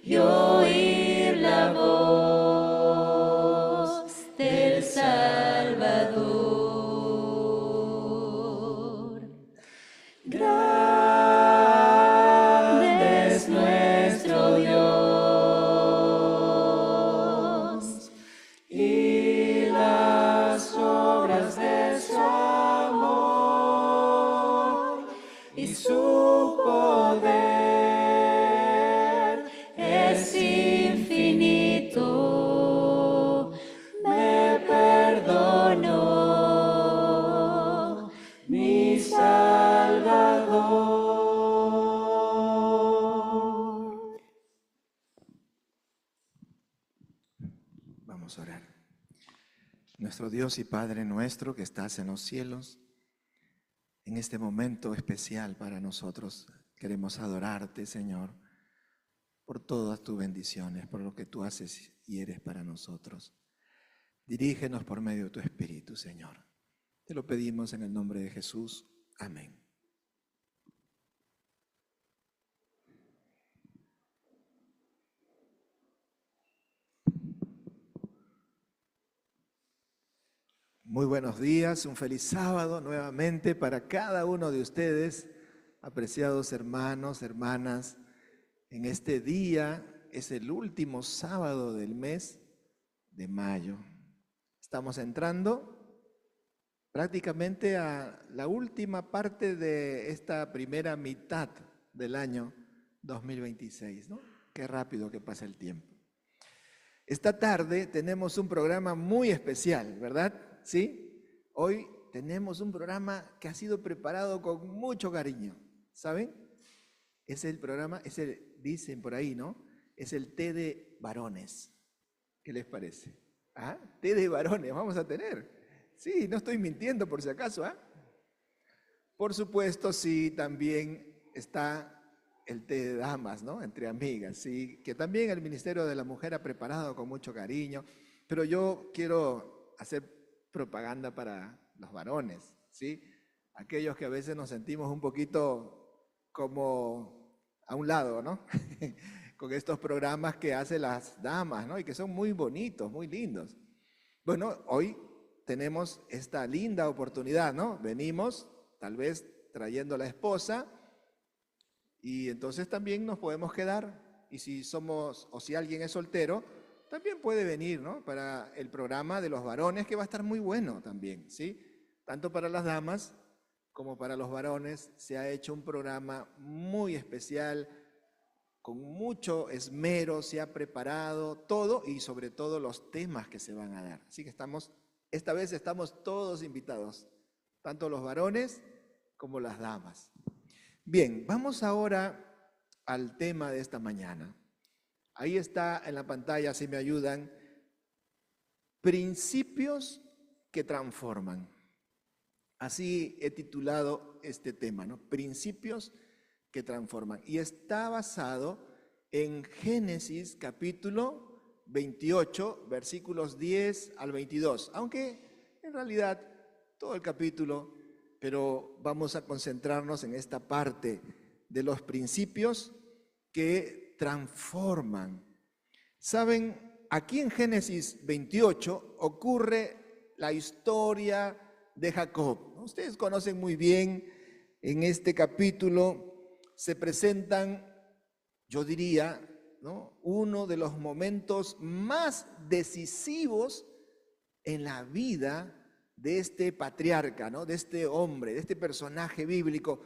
S4: y oír la voz del Salvador. Grande es nuestro Dios y las obras de su amor y su poder es infinito. Me perdonó mi Salvador.
S3: Vamos a orar. Nuestro Dios y Padre nuestro que estás en los cielos, en este momento especial para nosotros queremos adorarte, Señor, por todas tus bendiciones, por lo que tú haces y eres para nosotros. Dirígenos por medio de tu Espíritu, Señor. Te lo pedimos en el nombre de Jesús. Amén. Muy buenos días, un feliz sábado nuevamente para cada uno de ustedes, apreciados hermanos, hermanas. En este día es el último sábado del mes de mayo. Estamos entrando prácticamente a la última parte de esta primera mitad del año 2026, ¿no? Qué rápido que pasa el tiempo. Esta tarde tenemos un programa muy especial, ¿verdad? ¿Sí? Hoy tenemos un programa que ha sido preparado con mucho cariño, ¿saben? Es el programa, dicen por ahí, ¿no? Es el té de varones. ¿Qué les parece? ¿Ah? Té de varones vamos a tener. Sí, no estoy mintiendo por si acaso, ¿ah? Por supuesto, sí, también está el té de damas, ¿no? Entre amigas, sí, que también el Ministerio de la Mujer ha preparado con mucho cariño, pero yo quiero hacer propaganda para los varones, ¿sí? Aquellos que a veces nos sentimos un poquito como a un lado, ¿no? Con estos programas que hacen las damas, ¿no? Y que son muy bonitos, muy lindos. Bueno, hoy tenemos esta linda oportunidad, ¿no? Venimos tal vez trayendo a la esposa y entonces también nos podemos quedar. Y si somos, o si alguien es soltero, también puede venir, ¿no? Para el programa de los varones, que va a estar muy bueno también, ¿sí? Tanto para las damas como para los varones se ha hecho un programa muy especial, con mucho esmero, se ha preparado todo y sobre todo los temas que se van a dar. Así que esta vez estamos todos invitados, tanto los varones como las damas. Bien, vamos ahora al tema de esta mañana. Ahí está en la pantalla, si me ayudan, principios que transforman. Así he titulado este tema, ¿no? Principios que transforman. Y está basado en Génesis capítulo 28, versículos 10 al 22. Aunque en realidad todo el capítulo, pero vamos a concentrarnos en esta parte de los principios que transforman. Saben, aquí en Génesis 28 ocurre la historia de Jacob. Ustedes conocen muy bien, en este capítulo se presentan, yo diría, ¿no?, uno de los momentos más decisivos en la vida de este patriarca, ¿no?, de este hombre, de este personaje bíblico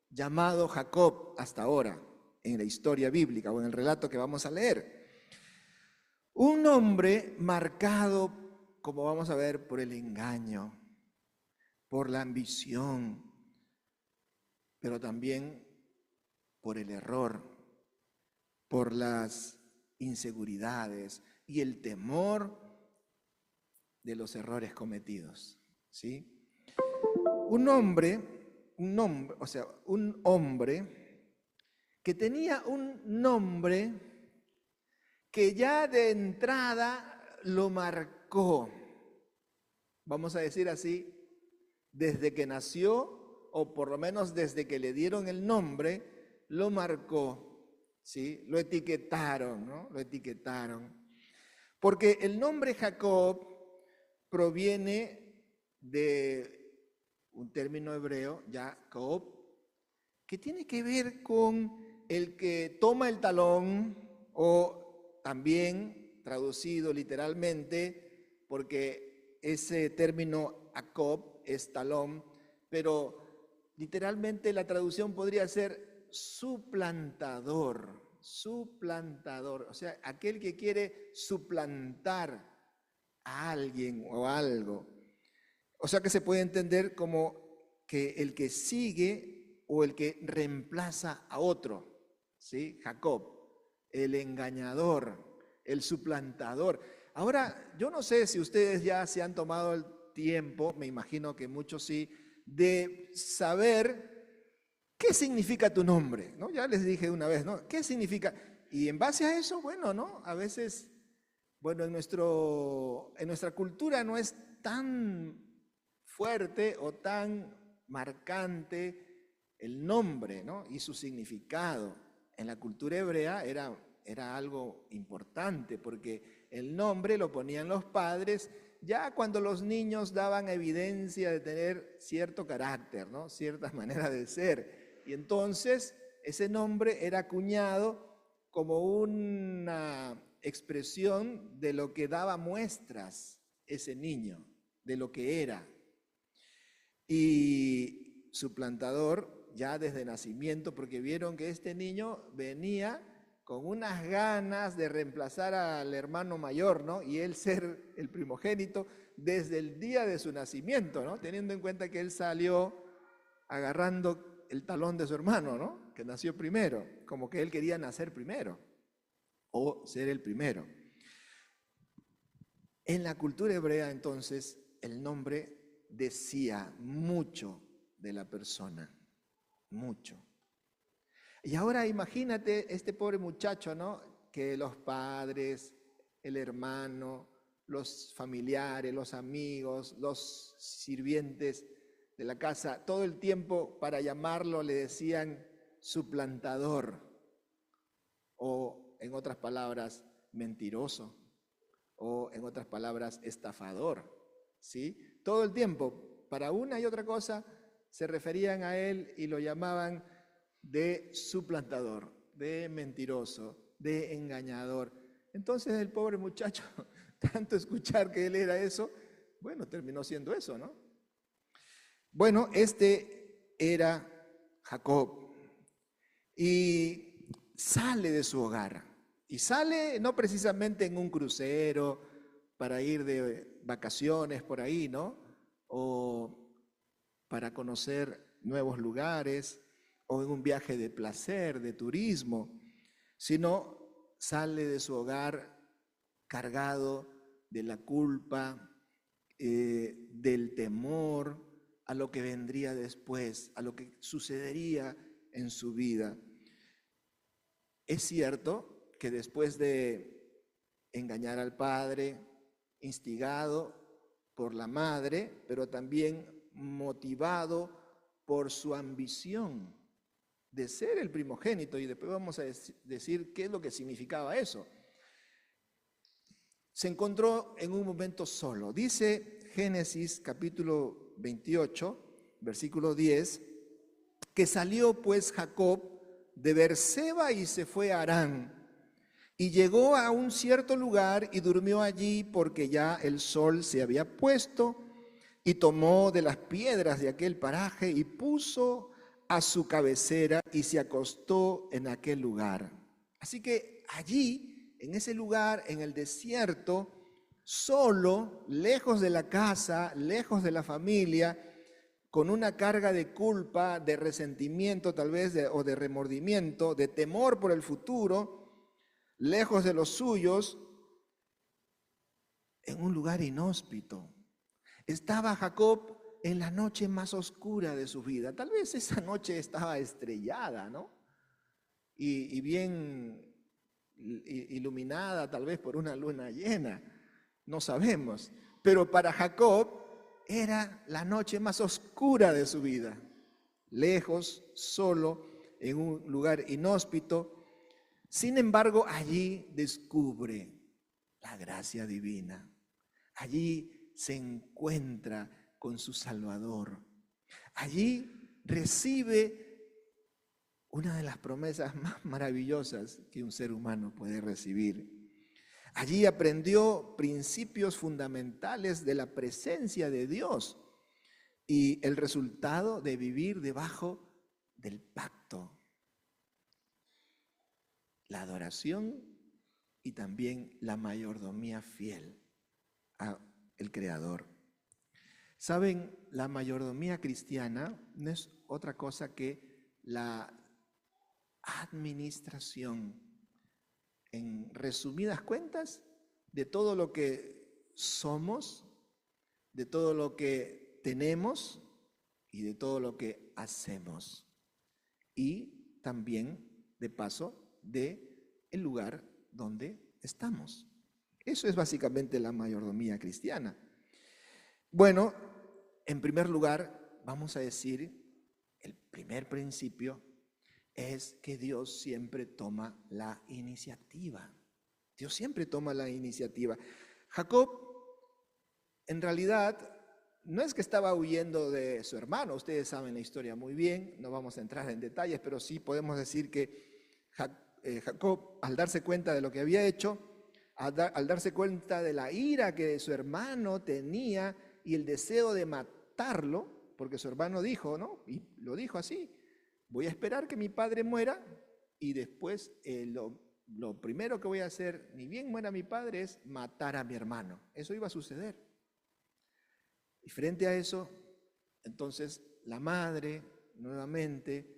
S3: llamado Jacob hasta ahora, en la historia bíblica o en el relato que vamos a leer. Un hombre marcado, como vamos a ver, por el engaño, por la ambición, pero también por el error, por las inseguridades y el temor de los errores cometidos, ¿sí? Un hombre que tenía un nombre que ya de entrada lo marcó, vamos a decir así, desde que nació, o por lo menos desde que le dieron el nombre, lo marcó, ¿sí? Lo etiquetaron, ¿no? Lo etiquetaron. Porque el nombre Jacob proviene de un término hebreo, Jacob, que tiene que ver con el que toma el talón, o también traducido literalmente, porque ese término Jacob es talón, pero literalmente la traducción podría ser suplantador, o sea, aquel que quiere suplantar a alguien o algo. O sea que se puede entender como que el que sigue o el que reemplaza a otro, ¿sí? Jacob, el engañador, el suplantador. Ahora, yo no sé si ustedes ya se han tomado el tiempo, me imagino que muchos sí, de saber qué significa tu nombre, ¿no? Ya les dije una vez, ¿no? ¿Qué significa? Y en base a eso, bueno, ¿no? A veces, bueno, en nuestra cultura no es tan fuerte o tan marcante el nombre, ¿no? Y su significado. En la cultura hebrea era algo importante, porque el nombre lo ponían los padres ya cuando los niños daban evidencia de tener cierto carácter, ¿no? Cierta manera de ser. Y entonces ese nombre era acuñado como una expresión de lo que daba muestras ese niño, de lo que era. Y suplantador ya desde nacimiento, porque vieron que este niño venía con unas ganas de reemplazar al hermano mayor, ¿no? Y él ser el primogénito desde el día de su nacimiento, ¿no? Teniendo en cuenta que él salió agarrando el talón de su hermano, ¿no? Que nació primero, como que él quería nacer primero o ser el primero. En la cultura hebrea, entonces, el nombre decía mucho de la persona, mucho. Y ahora imagínate este pobre muchacho, ¿no? Que los padres, el hermano, los familiares, los amigos, los sirvientes de la casa, todo el tiempo para llamarlo le decían suplantador, o en otras palabras, mentiroso, o en otras palabras, estafador, ¿sí? Todo el tiempo, para una y otra cosa, se referían a él y lo llamaban de suplantador, de mentiroso, de engañador. Entonces el pobre muchacho, tanto escuchar que él era eso, bueno, terminó siendo eso, ¿no? Bueno, este era Jacob y sale de su hogar. Y sale no precisamente en un crucero para ir de vacaciones por ahí, ¿no? O para conocer nuevos lugares, o en un viaje de placer, de turismo, sino sale de su hogar cargado de la culpa, del temor a lo que vendría después, a lo que sucedería en su vida. Es cierto que después de engañar al padre, instigado por la madre, pero también motivado por su ambición de ser el primogénito, y después vamos a decir qué es lo que significaba eso. Se encontró en un momento solo. Dice Génesis capítulo 28, versículo 10, que salió pues Jacob de Beerseba y se fue a Harán, y llegó a un cierto lugar y durmió allí porque ya el sol se había puesto, y tomó de las piedras de aquel paraje y puso a su cabecera y se acostó en aquel lugar. Así que allí, en ese lugar, en el desierto, solo, lejos de la casa, lejos de la familia, con una carga de culpa, de resentimiento tal vez, o de remordimiento, de temor por el futuro, lejos de los suyos, en un lugar inhóspito. Estaba Jacob en la noche más oscura de su vida. Tal vez esa noche estaba estrellada, ¿no? Y bien iluminada tal vez por una luna llena. No sabemos. Pero para Jacob era la noche más oscura de su vida. Lejos, solo, en un lugar inhóspito. Sin embargo, allí descubre la gracia divina. Allí se encuentra con su Salvador. Allí recibe una de las promesas más maravillosas que un ser humano puede recibir. Allí aprendió principios fundamentales de la presencia de Dios y el resultado de vivir debajo del pacto, la adoración y también la mayordomía fiel al Creador. Saben, la mayordomía cristiana no es otra cosa que la administración, en resumidas cuentas, de todo lo que somos, de todo lo que tenemos y de todo lo que hacemos. Y también, de paso, de el lugar donde estamos. Eso es básicamente la mayordomía cristiana. Bueno, en primer lugar, vamos a decir, el primer principio es que Dios siempre toma la iniciativa. Dios siempre toma la iniciativa. Jacob, en realidad, no es que estaba huyendo de su hermano. Ustedes saben la historia muy bien, no vamos a entrar en detalles, pero sí podemos decir que Jacob, al darse cuenta de lo que había hecho, al darse cuenta de la ira que su hermano tenía y el deseo de matarlo, porque su hermano dijo, ¿no? Y lo dijo así: voy a esperar que mi padre muera y después lo primero que voy a hacer, ni bien muera mi padre, es matar a mi hermano. Eso iba a suceder. Y frente a eso, entonces la madre nuevamente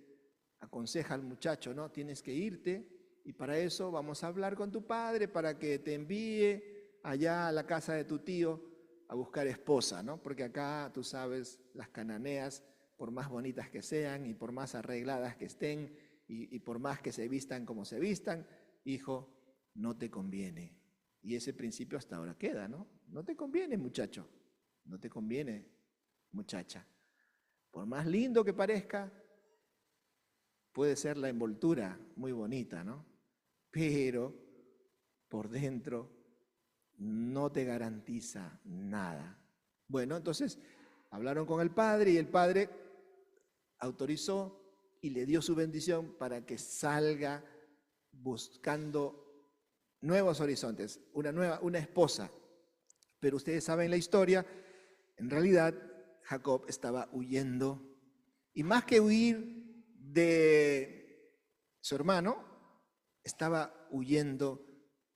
S3: aconseja al muchacho, ¿no? Tienes que irte y para eso vamos a hablar con tu padre para que te envíe allá a la casa de tu tío a buscar esposa, ¿no? Porque acá, tú sabes, las cananeas por más bonitas que sean y por más arregladas que estén y por más que se vistan como se vistan, hijo, no te conviene. Y ese principio hasta ahora queda, ¿no? No te conviene, muchacho, no te conviene, muchacha. Por más lindo que parezca, puede ser la envoltura muy bonita, ¿no? Pero por dentro no te garantiza nada. Bueno, entonces hablaron con el padre y el padre autorizó y le dio su bendición para que salga buscando nuevos horizontes, una esposa. Pero ustedes saben la historia, en realidad Jacob estaba huyendo, y más que huir de su hermano, estaba huyendo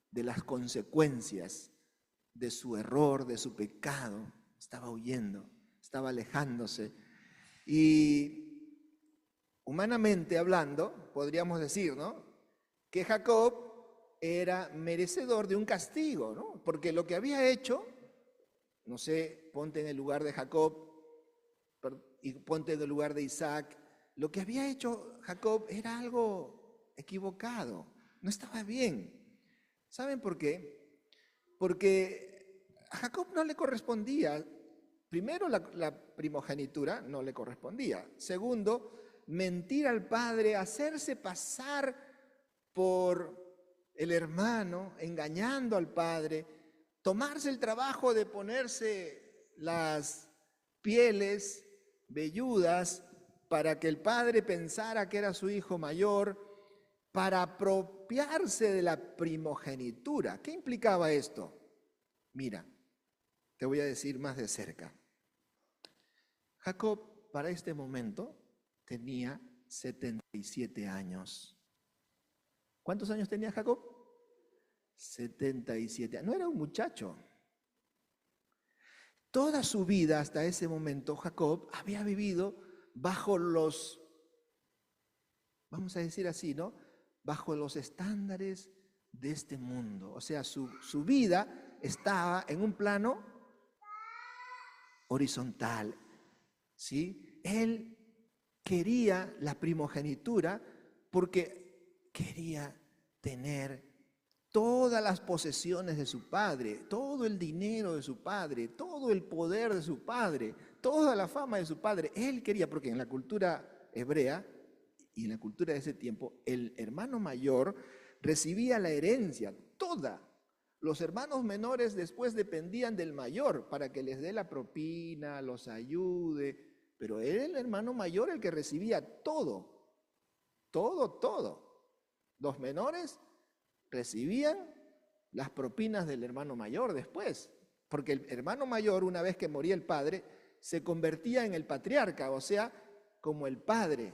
S3: de las consecuencias de su error, de su pecado. Estaba huyendo, estaba alejándose. Y humanamente hablando, podríamos decir, ¿no?, que Jacob era merecedor de un castigo, ¿no? Porque lo que había hecho, no sé, ponte en el lugar de Jacob y ponte en el lugar de Isaac, lo que había hecho Jacob era algo equivocado, no estaba bien. ¿Saben por qué? Porque a Jacob no le correspondía, primero la primogenitura no le correspondía, segundo, mentir al padre, hacerse pasar por el hermano, engañando al padre, tomarse el trabajo de ponerse las pieles velludas para que el padre pensara que era su hijo mayor, para apropiarse de la primogenitura. ¿Qué implicaba esto? Mira, te voy a decir más de cerca. Jacob, para este momento, tenía 77 años. ¿Cuántos años tenía Jacob? 77. No era un muchacho. Toda su vida hasta ese momento Jacob había vivido bajo los, vamos a decir así, ¿no?, bajo los estándares de este mundo. O sea, su vida estaba en un plano horizontal, ¿sí? Él quería la primogenitura porque quería tener todas las posesiones de su padre, todo el dinero de su padre, todo el poder de su padre, toda la fama de su padre. Él quería, porque en la cultura hebrea y en la cultura de ese tiempo, el hermano mayor recibía la herencia toda. Los hermanos menores después dependían del mayor para que les dé la propina, los ayude, pero era el hermano mayor el que recibía todo, todo. Los menores recibían las propinas del hermano mayor después, porque el hermano mayor, una vez que moría el padre, se convertía en el patriarca, o sea, como el padre,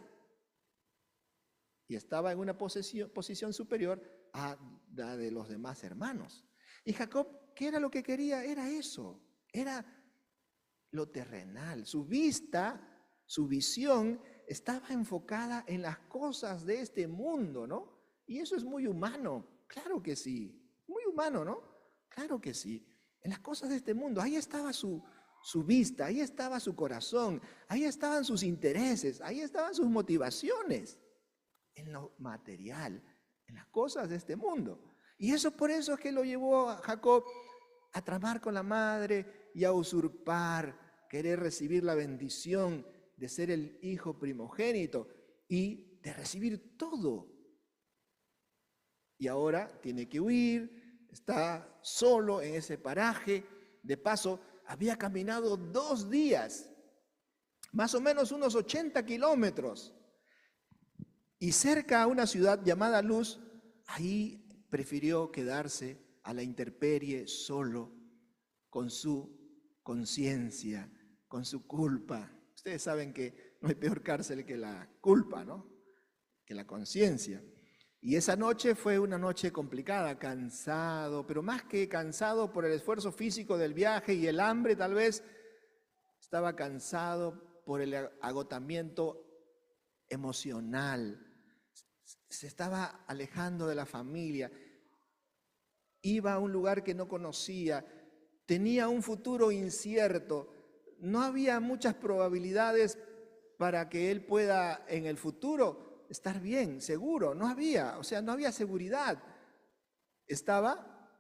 S3: y estaba en una posición superior a la de los demás hermanos. Y Jacob, ¿qué era lo que quería? Era eso, era lo terrenal. Su vista, su visión estaba enfocada en las cosas de este mundo, ¿no? Y eso es muy humano, claro que sí, muy humano, ¿no? Claro que sí, en las cosas de este mundo, ahí estaba su vista, ahí estaba su corazón, ahí estaban sus intereses, ahí estaban sus motivaciones, en lo material, en las cosas de este mundo. Y eso por eso es que lo llevó a Jacob a tramar con la madre y a usurpar, querer recibir la bendición de ser el hijo primogénito y de recibir todo. Y ahora tiene que huir, está solo en ese paraje. De paso, había caminado 2 días, más o menos unos 80 kilómetros. Y cerca a una ciudad llamada Luz, ahí prefirió quedarse a la intemperie solo, con su conciencia, con su culpa. Ustedes saben que no hay peor cárcel que la culpa, ¿no?, que la conciencia. Y esa noche fue una noche complicada, cansado, pero más que cansado por el esfuerzo físico del viaje y el hambre tal vez, estaba cansado por el agotamiento emocional. Se estaba alejando de la familia, iba a un lugar que no conocía, tenía un futuro incierto, no había muchas probabilidades para que él pueda en el futuro estar bien, seguro. No había, o sea, no había seguridad. Estaba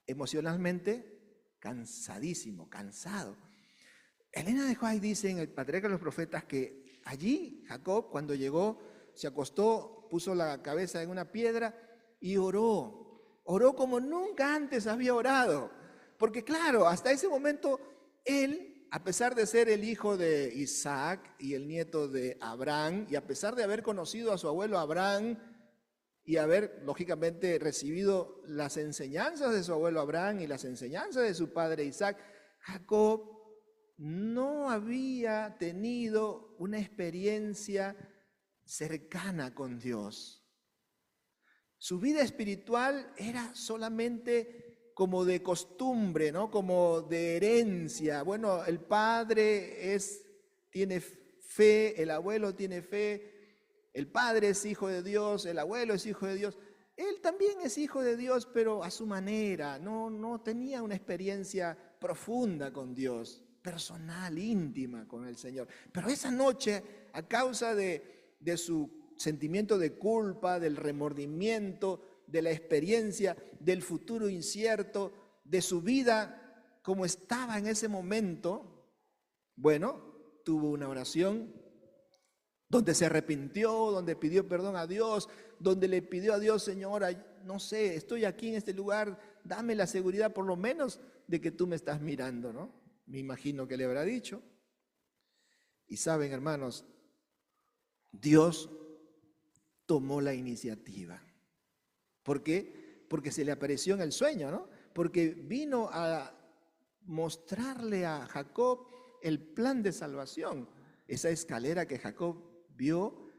S3: emocionalmente cansadísimo, cansado. Elena de White dice en el Patriarca de los Profetas que allí Jacob, cuando llegó, se acostó, puso la cabeza en una piedra y oró. Oró como nunca antes había orado. Porque claro, hasta ese momento él, a pesar de ser el hijo de Isaac y el nieto de Abraham, y a pesar de haber conocido a su abuelo Abraham y haber, lógicamente, recibido las enseñanzas de su abuelo Abraham y las enseñanzas de su padre Isaac, Jacob no había tenido una experiencia cercana con Dios. Su vida espiritual era solamente como de costumbre, ¿no? Como de herencia. Bueno, el padre tiene fe, el abuelo tiene fe, el padre es hijo de Dios, el abuelo es hijo de Dios. Él también es hijo de Dios, pero a su manera. No tenía una experiencia profunda con Dios, personal, íntima con el Señor. Pero esa noche, a causa de su sentimiento de culpa, del remordimiento, de la experiencia, del futuro incierto, de su vida como estaba en ese momento, bueno, tuvo una oración donde se arrepintió, donde pidió perdón a Dios, donde le pidió a Dios, Señor, no sé, estoy aquí en este lugar, dame la seguridad por lo menos de que tú me estás mirando, ¿no? Me imagino que le habrá dicho. Y saben, hermanos, Dios tomó la iniciativa. ¿Por qué? Porque se le apareció en el sueño, ¿no? Porque vino a mostrarle a Jacob el plan de salvación. Esa escalera que Jacob vio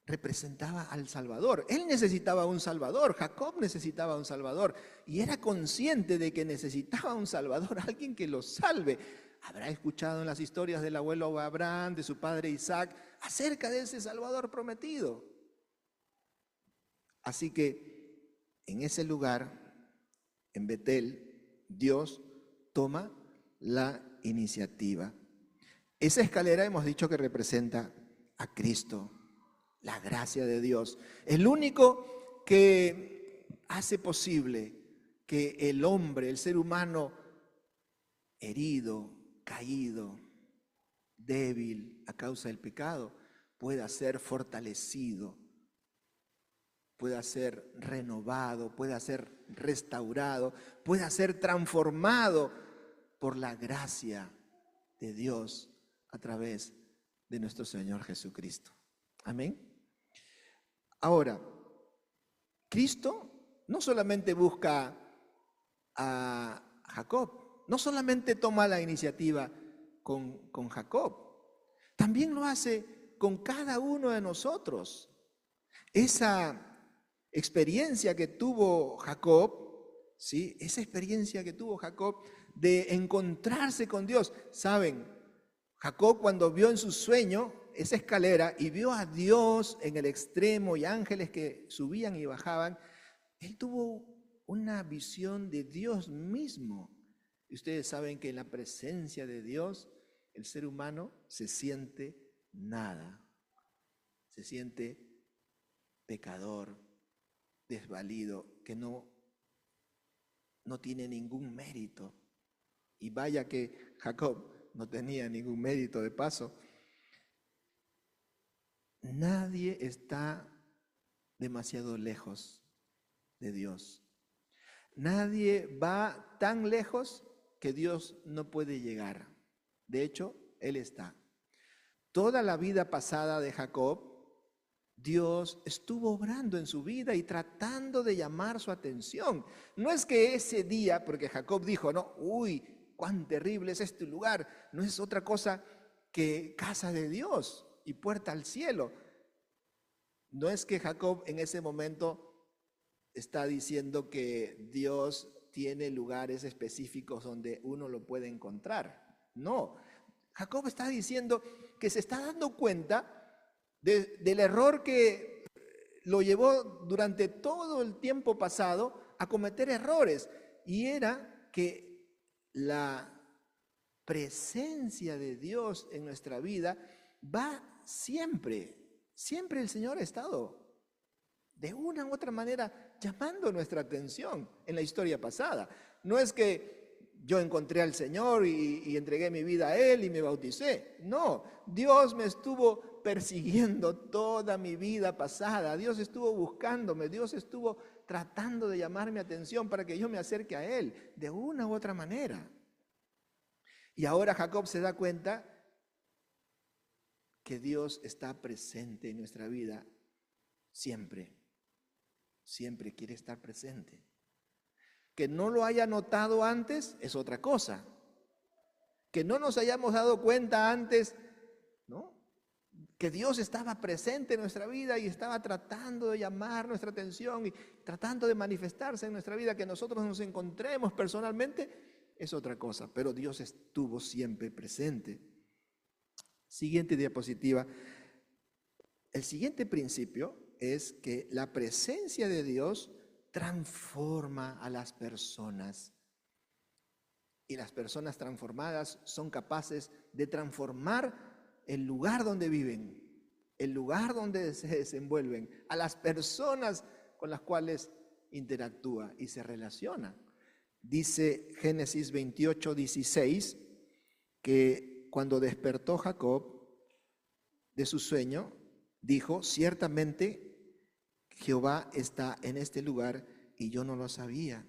S3: representaba al Salvador. Él necesitaba un Salvador, Jacob necesitaba un Salvador y era consciente de que necesitaba un Salvador, alguien que lo salve. Habrá escuchado en las historias del abuelo Abraham, de su padre Isaac, acerca de ese Salvador prometido. Así que en ese lugar, en Betel, Dios toma la iniciativa. Esa escalera hemos dicho que representa a Cristo, la gracia de Dios. El único que hace posible que el hombre, el ser humano herido, caído, débil a causa del pecado, pueda ser fortalecido, pueda ser renovado, pueda ser restaurado, pueda ser transformado por la gracia de Dios a través de nuestro Señor Jesucristo. Amén. Ahora, Cristo no solamente busca a Jacob, no solamente toma la iniciativa con Jacob, también lo hace con cada uno de nosotros. Esa experiencia que tuvo Jacob, ¿sí? Esa experiencia que tuvo Jacob de encontrarse con Dios. ¿Saben? Jacob, cuando vio en su sueño esa escalera y vio a Dios en el extremo y ángeles que subían y bajaban, él tuvo una visión de Dios mismo. Y ustedes saben que en la presencia de Dios el ser humano se siente nada, se siente pecador, desvalido, que no tiene ningún mérito. Y vaya que Jacob no tenía ningún mérito de paso. Nadie está demasiado lejos de Dios. Nadie va tan lejos que Dios no puede llegar. De hecho, Él está. Toda la vida pasada de Jacob, Dios estuvo obrando en su vida y tratando de llamar su atención. No es que ese día, porque Jacob dijo, no, uy, cuán terrible es este lugar, no es otra cosa que casa de Dios y puerta al cielo. No es que Jacob en ese momento está diciendo que Dios tiene lugares específicos donde uno lo puede encontrar. No, Jacob está diciendo que se está dando cuenta del error que lo llevó durante todo el tiempo pasado a cometer errores, y era que la presencia de Dios en nuestra vida va siempre. Siempre el Señor ha estado de una u otra manera llamando nuestra atención en la historia pasada. No es que yo encontré al Señor y entregué mi vida a Él y me bauticé. No, Dios me estuvo persiguiendo toda mi vida pasada. Dios estuvo buscándome, Dios estuvo tratando de llamar mi atención para que yo me acerque a Él de una u otra manera. Y ahora Jacob se da cuenta que Dios está presente en nuestra vida siempre. Siempre quiere estar presente. Que no lo haya notado antes es otra cosa. Que no nos hayamos dado cuenta antes, ¿no?, que Dios estaba presente en nuestra vida y estaba tratando de llamar nuestra atención y tratando de manifestarse en nuestra vida, que nosotros nos encontremos personalmente, es otra cosa. Pero Dios estuvo siempre presente. Siguiente diapositiva. El siguiente principio es que la presencia de Dios transforma a las personas. Y las personas transformadas son capaces de transformar el lugar donde viven, el lugar donde se desenvuelven, a las personas con las cuales interactúa y se relaciona. Dice Génesis 28:16 que cuando despertó Jacob de su sueño, dijo: ciertamente Jehová está en este lugar y yo no lo sabía.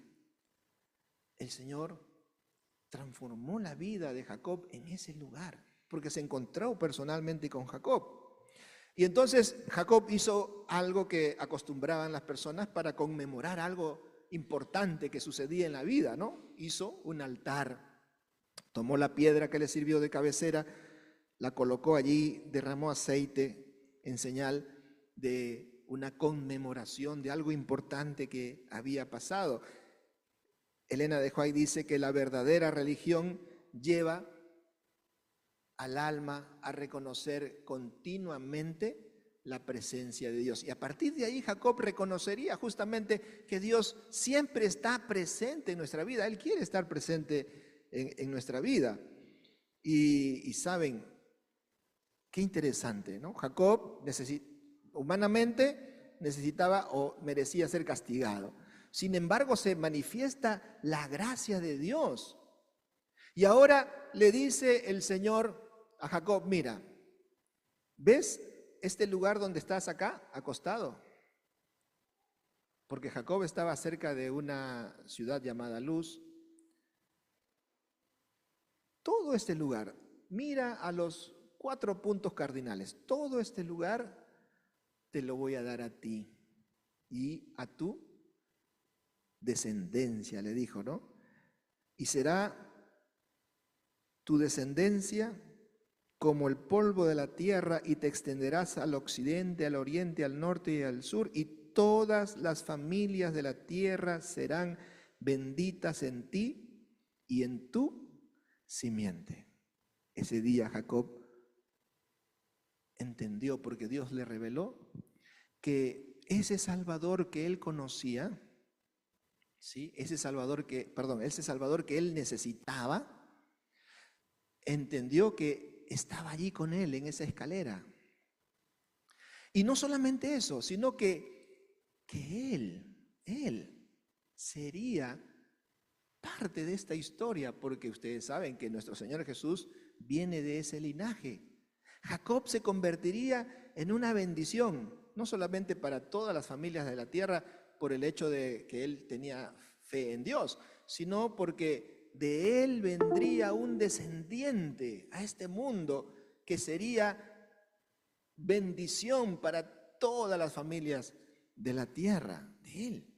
S3: El Señor transformó la vida de Jacob en ese lugar, porque se encontró personalmente con Jacob. Y entonces Jacob hizo algo que acostumbraban las personas para conmemorar algo importante que sucedía en la vida, ¿no? Hizo un altar, tomó la piedra que le sirvió de cabecera, la colocó allí, derramó aceite en señal de una conmemoración de algo importante que había pasado. Elena de White dice que la verdadera religión lleva al alma a reconocer continuamente la presencia de Dios. Y a partir de ahí Jacob reconocería justamente que Dios siempre está presente en nuestra vida. Él quiere estar presente en nuestra vida. Y saben, qué interesante, ¿no? Jacob humanamente necesitaba o merecía ser castigado. Sin embargo, se manifiesta la gracia de Dios. Y ahora le dice el Señor a Jacob: mira, ¿ves este lugar donde estás acá, acostado? Porque Jacob estaba cerca de una ciudad llamada Luz. Todo este lugar, mira a los 4 puntos cardinales. Todo este lugar te lo voy a dar a ti y a tu descendencia, le dijo, ¿no? Y será tu descendencia como el polvo de la tierra, y te extenderás al occidente, al oriente, al norte y al sur, y todas las familias de la tierra serán benditas en ti y en tu simiente. Ese día Jacob entendió, porque Dios le reveló, que ese Salvador que él conocía, ¿sí?, ese Salvador que él necesitaba, entendió que estaba allí con él en esa escalera. Y no solamente eso, sino que él sería parte de esta historia, porque ustedes saben que nuestro Señor Jesús viene de ese linaje. Jacob se convertiría en una bendición, no solamente para todas las familias de la tierra por el hecho de que él tenía fe en Dios, sino porque de él vendría un descendiente a este mundo que sería bendición para todas las familias de la tierra, de él,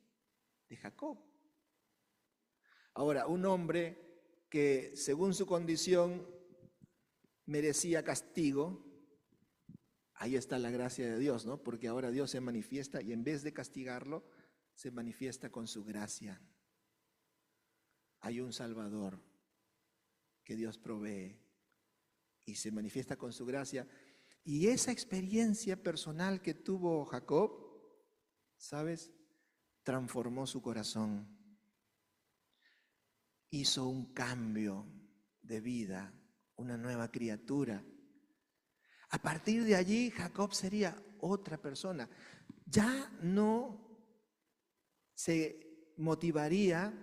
S3: de Jacob. Ahora, un hombre que según su condición merecía castigo, ahí está la gracia de Dios, ¿no? Porque ahora Dios se manifiesta y en vez de castigarlo, se manifiesta con su gracia. Hay un Salvador que Dios provee y se manifiesta con su gracia. Y esa experiencia personal que tuvo Jacob, ¿sabes?, transformó su corazón. Hizo un cambio de vida, una nueva criatura. A partir de allí, Jacob sería otra persona. Ya no se motivaría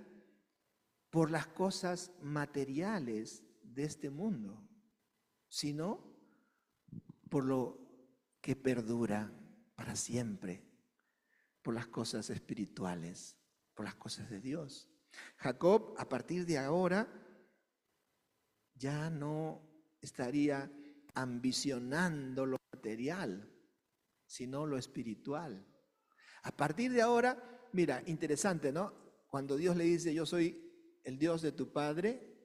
S3: por las cosas materiales de este mundo, sino por lo que perdura para siempre, por las cosas espirituales, por las cosas de Dios. Jacob, a partir de ahora, ya no estaría ambicionando lo material, sino lo espiritual. A partir de ahora, mira, interesante, ¿no? Cuando Dios le dice, yo soy el Dios de tu padre,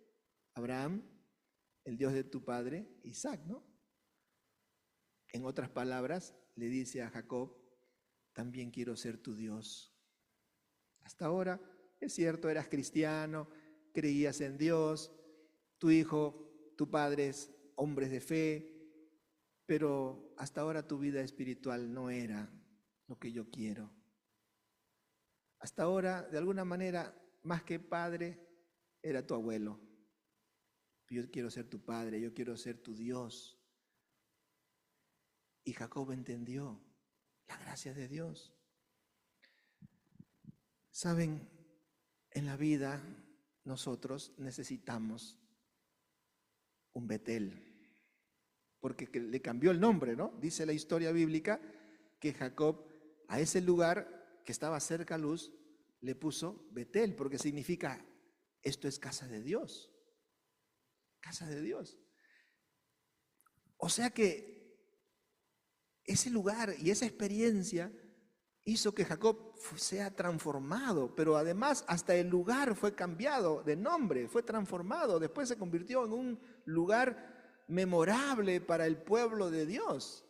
S3: Abraham, el Dios de tu padre, Isaac, ¿no? En otras palabras, le dice a Jacob, también quiero ser tu Dios. Hasta ahora, es cierto, eras cristiano, creías en Dios, tu hijo, tu padre es hombres de fe, pero hasta ahora tu vida espiritual no era lo que yo quiero. Hasta ahora, de alguna manera, más que padre, era tu abuelo. Yo quiero ser tu padre, yo quiero ser tu Dios. Y Jacob entendió la gracia de Dios. Saben, en la vida nosotros necesitamos un Betel, porque le cambió el nombre, ¿no? Dice la historia bíblica que Jacob a ese lugar que estaba cerca a Luz le puso Betel, porque significa esto es casa de Dios. Casa de Dios. O sea que ese lugar y esa experiencia hizo que Jacob sea transformado, pero además hasta el lugar fue cambiado de nombre, fue transformado, después se convirtió en un lugar memorable para el pueblo de Dios,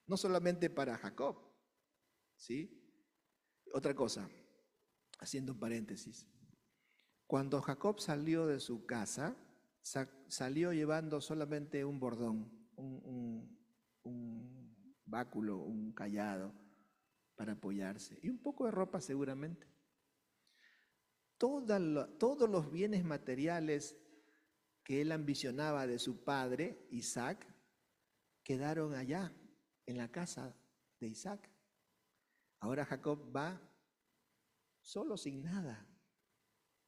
S3: no solamente para Jacob, ¿sí? Otra cosa, haciendo un paréntesis, cuando Jacob salió de su casa, salió llevando solamente un bordón, un báculo, un cayado para apoyarse y un poco de ropa seguramente. Todos los bienes materiales que él ambicionaba de su padre, Isaac, quedaron allá, en la casa de Isaac. Ahora Jacob va solo sin nada.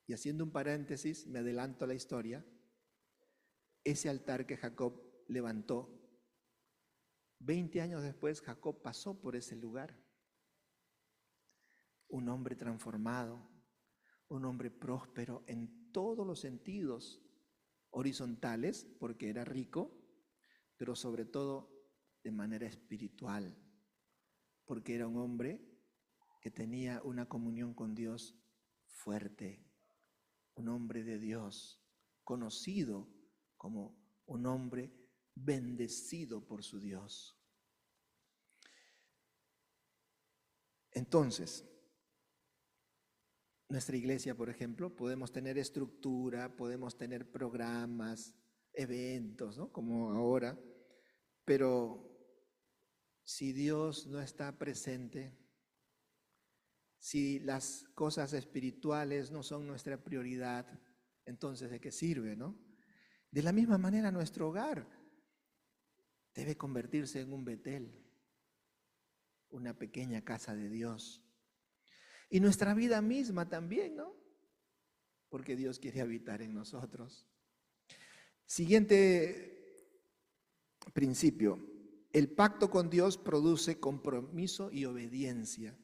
S3: Y haciendo un paréntesis, me adelanto a la historia, ese altar que Jacob levantó, 20 años después Jacob pasó por ese lugar. Un hombre transformado, un hombre próspero en todos los sentidos horizontales, porque era rico, pero sobre todo de manera espiritual, porque era un hombre que tenía una comunión con Dios fuerte, un hombre de Dios, conocido como un hombre bendecido por su Dios. Entonces, nuestra iglesia, por ejemplo, podemos tener estructura, podemos tener programas, eventos, ¿no? Como ahora, pero si Dios no está presente, si las cosas espirituales no son nuestra prioridad, entonces ¿de qué sirve, no? De la misma manera, nuestro hogar debe convertirse en un Betel, una pequeña casa de Dios. Y nuestra vida misma también, ¿no? Porque Dios quiere habitar en nosotros. Siguiente principio. El pacto con Dios produce compromiso y obediencia.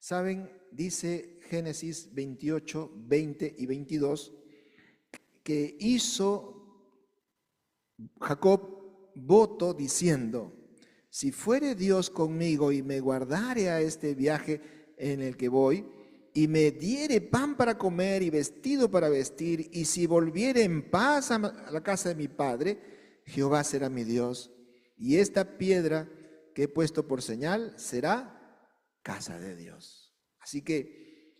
S3: ¿Saben? Dice Génesis 28, 20 y 22, que hizo Jacob voto diciendo, si fuere Dios conmigo y me guardare a este viaje en el que voy, y me diere pan para comer y vestido para vestir, y si volviere en paz a la casa de mi padre, Jehová será mi Dios, y esta piedra que he puesto por señal será casa de Dios. Así que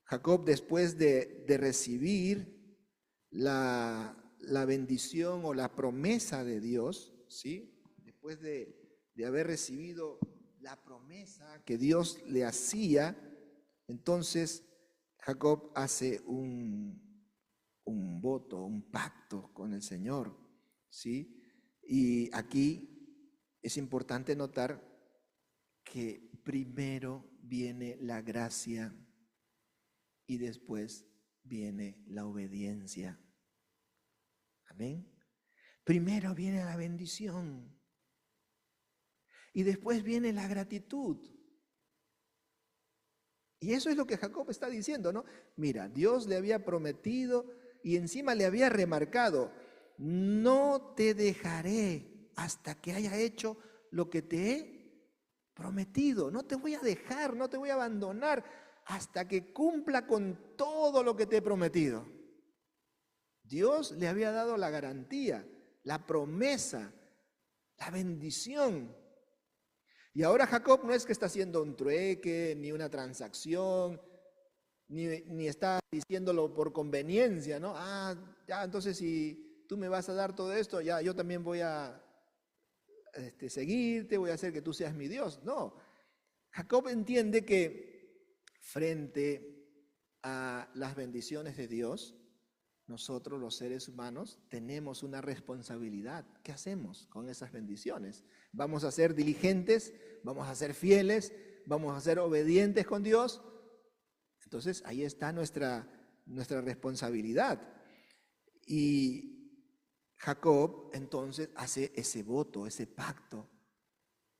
S3: Jacob, después de recibir la bendición o la promesa de Dios, ¿sí? Después de haber recibido la promesa que Dios le hacía, entonces Jacob hace un voto, un pacto con el Señor, ¿sí? Y aquí es importante notar que primero viene la gracia y después viene la obediencia. Amén. Primero viene la bendición y después viene la gratitud. Y eso es lo que Jacob está diciendo, ¿no? Mira, Dios le había prometido y encima le había remarcado: no te dejaré hasta que haya hecho lo que te he prometido. No te voy a dejar, no te voy a abandonar hasta que cumpla con todo lo que te he prometido. Dios le había dado la garantía, la promesa, la bendición. Y ahora Jacob no es que está haciendo un trueque, ni una transacción, ni está diciéndolo por conveniencia, ¿no? Ya, entonces si tú me vas a dar todo esto, ya yo también voy a seguirte, voy a hacer que tú seas mi Dios. No, Jacob entiende que frente a las bendiciones de Dios, nosotros los seres humanos tenemos una responsabilidad. ¿Qué hacemos con esas bendiciones? ¿Vamos a ser diligentes? ¿Vamos a ser fieles? ¿Vamos a ser obedientes con Dios? Entonces ahí está nuestra responsabilidad. Y Jacob entonces hace ese voto, ese pacto.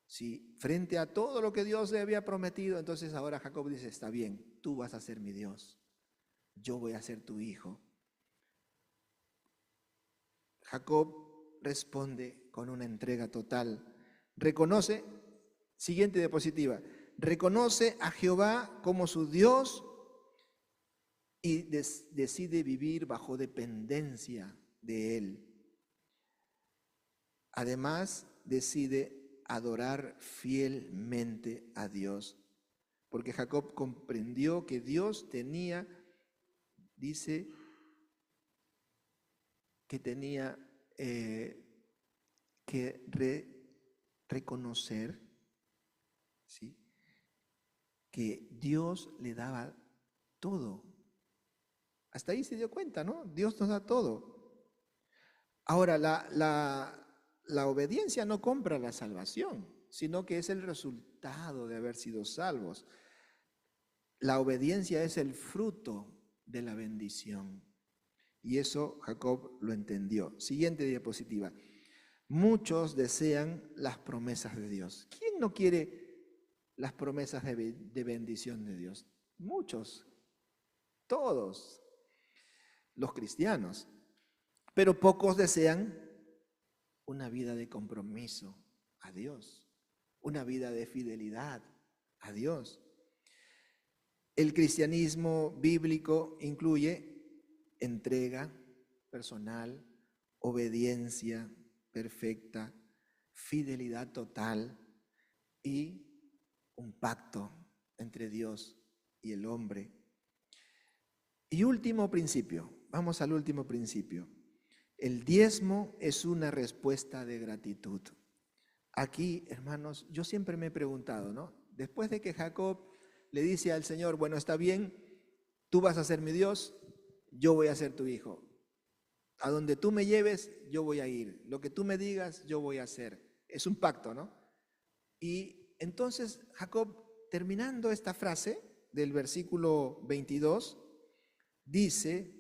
S3: ¿Sí? Frente a todo lo que Dios le había prometido, entonces ahora Jacob dice: está bien, tú vas a ser mi Dios, yo voy a ser tu hijo. Jacob responde con una entrega total. Reconoce, siguiente diapositiva, reconoce a Jehová como su Dios y decide vivir bajo dependencia de Él. Además, decide adorar fielmente a Dios, porque Jacob comprendió que Dios tenía, dice, que tenía que reconocer, ¿sí?, que Dios le daba todo. Hasta ahí se dio cuenta, ¿no? Dios nos da todo. Ahora, la obediencia no compra la salvación, sino que es el resultado de haber sido salvos. La obediencia es el fruto de la bendición. Y eso Jacob lo entendió. Siguiente diapositiva. Muchos desean las promesas de Dios. ¿Quién no quiere las promesas de bendición de Dios? Muchos, todos los cristianos. Pero pocos desean una vida de compromiso a Dios, una vida de fidelidad a Dios. El cristianismo bíblico incluye entrega personal, obediencia perfecta, fidelidad total y un pacto entre Dios y el hombre. Y último principio, vamos al último principio. El diezmo es una respuesta de gratitud. Aquí, hermanos, yo siempre me he preguntado, ¿no? Después de que Jacob le dice al Señor: bueno, está bien, tú vas a ser mi Dios, yo voy a ser tu hijo. A donde tú me lleves, yo voy a ir. Lo que tú me digas, yo voy a hacer. Es un pacto, ¿no? Y entonces Jacob, terminando esta frase del versículo 22, dice: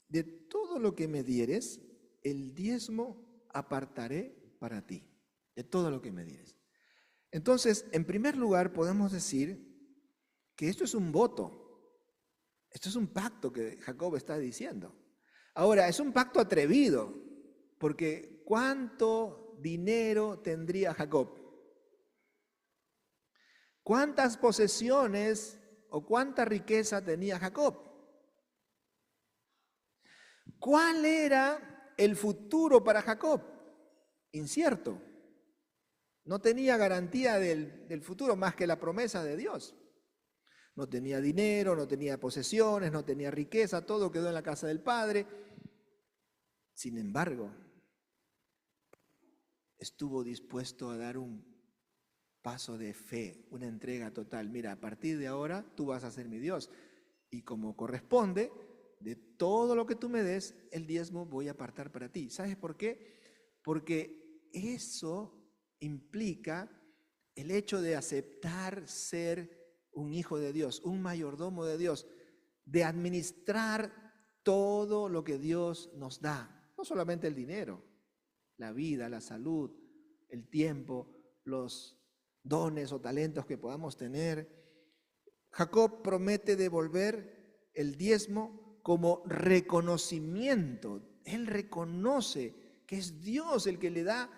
S3: de todo lo que me dieres, el diezmo apartaré para ti. De todo lo que me dieres. Entonces, en primer lugar, podemos decir que esto es un voto. Esto es un pacto que Jacob está diciendo. Ahora, es un pacto atrevido, porque ¿cuánto dinero tendría Jacob? ¿Cuántas posesiones o cuánta riqueza tenía Jacob? ¿Cuál era el futuro para Jacob? Incierto. No tenía garantía del futuro más que la promesa de Dios. No tenía dinero, no tenía posesiones, no tenía riqueza, todo quedó en la casa del padre. Sin embargo, estuvo dispuesto a dar un paso de fe, una entrega total. Mira, a partir de ahora tú vas a ser mi Dios. Y como corresponde, de todo lo que tú me des, el diezmo voy a apartar para ti. ¿Sabes por qué? porque eso implica el hecho de aceptar ser un hijo de Dios, un mayordomo de Dios, de administrar todo lo que Dios nos da, no solamente el dinero, la vida, la salud, el tiempo, los dones o talentos que podamos tener. Jacob promete devolver el diezmo como reconocimiento. Él reconoce que es Dios el que le da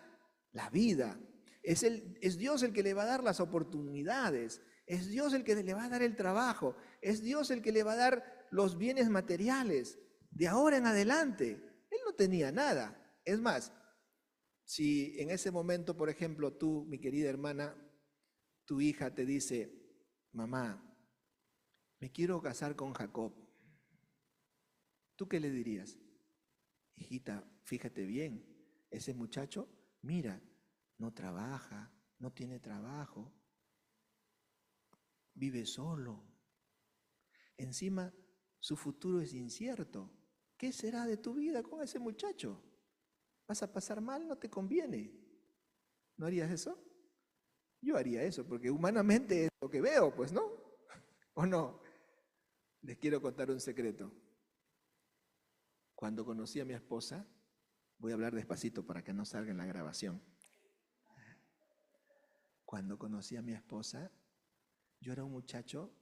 S3: la vida, es Dios el que le va a dar las oportunidades, es Dios el que le va a dar el trabajo, es Dios el que le va a dar los bienes materiales. De ahora en adelante, él no tenía nada. Es más, si en ese momento, por ejemplo, tú, mi querida hermana, tu hija te dice, mamá, me quiero casar con Jacob, ¿tú qué le dirías? Hijita, fíjate bien, ese muchacho, mira, no trabaja, no tiene trabajo, vive solo. Encima, su futuro es incierto. ¿Qué será de tu vida con ese muchacho? ¿Vas a pasar mal? No te conviene. ¿No harías eso? Yo haría eso, porque humanamente es lo que veo, pues, ¿no? ¿O no? Les quiero contar un secreto. Cuando conocí a mi esposa, voy a hablar despacito para que no salga en la grabación. Cuando conocí a mi esposa, yo era un muchacho,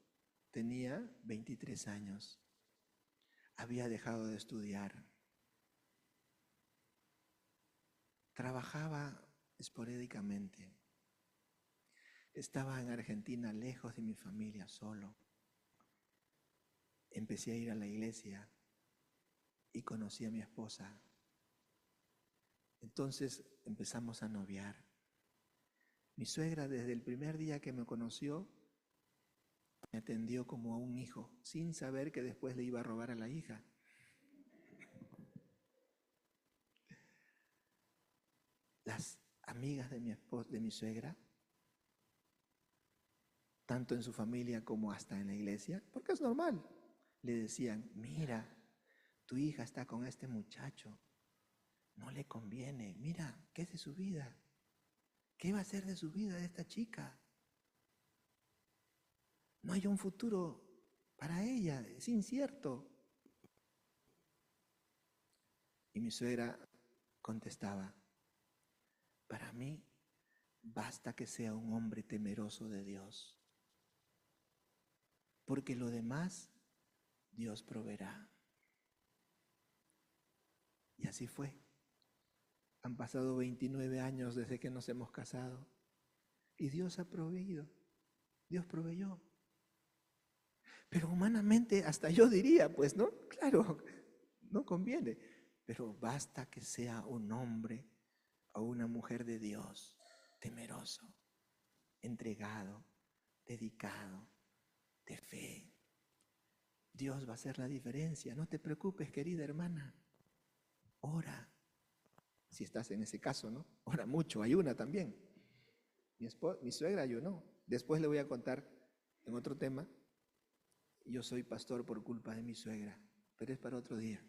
S3: tenía 23 años, había dejado de estudiar, trabajaba esporádicamente, estaba en Argentina lejos de mi familia, solo. Empecé a ir a la iglesia y conocí a mi esposa. Entonces empezamos a noviar. Mi suegra, desde el primer día que me conoció, me atendió como a un hijo, sin saber que después le iba a robar a la hija. Las amigas de mi suegra, tanto en su familia como hasta en la iglesia, porque es normal, le decían, mira, tu hija está con este muchacho, no le conviene, mira, ¿qué es de su vida? ¿Qué va a ser de su vida de esta chica? No hay un futuro para ella, es incierto. Y mi suegra contestaba, para mí basta que sea un hombre temeroso de Dios, porque lo demás Dios proveerá. Y así fue. Han pasado 29 años desde que nos hemos casado y Dios ha proveído, Dios proveyó. Pero humanamente hasta yo diría, pues no, claro, no conviene, pero basta que sea un hombre o una mujer de Dios, temeroso, entregado, dedicado, de fe. Dios va a hacer la diferencia, no te preocupes, querida hermana, ora. Si estás en ese caso, ¿no? Ora mucho, ayuna también. Mi suegra ayunó. Después le voy a contar en otro tema. Yo soy pastor por culpa de mi suegra, pero es para otro día.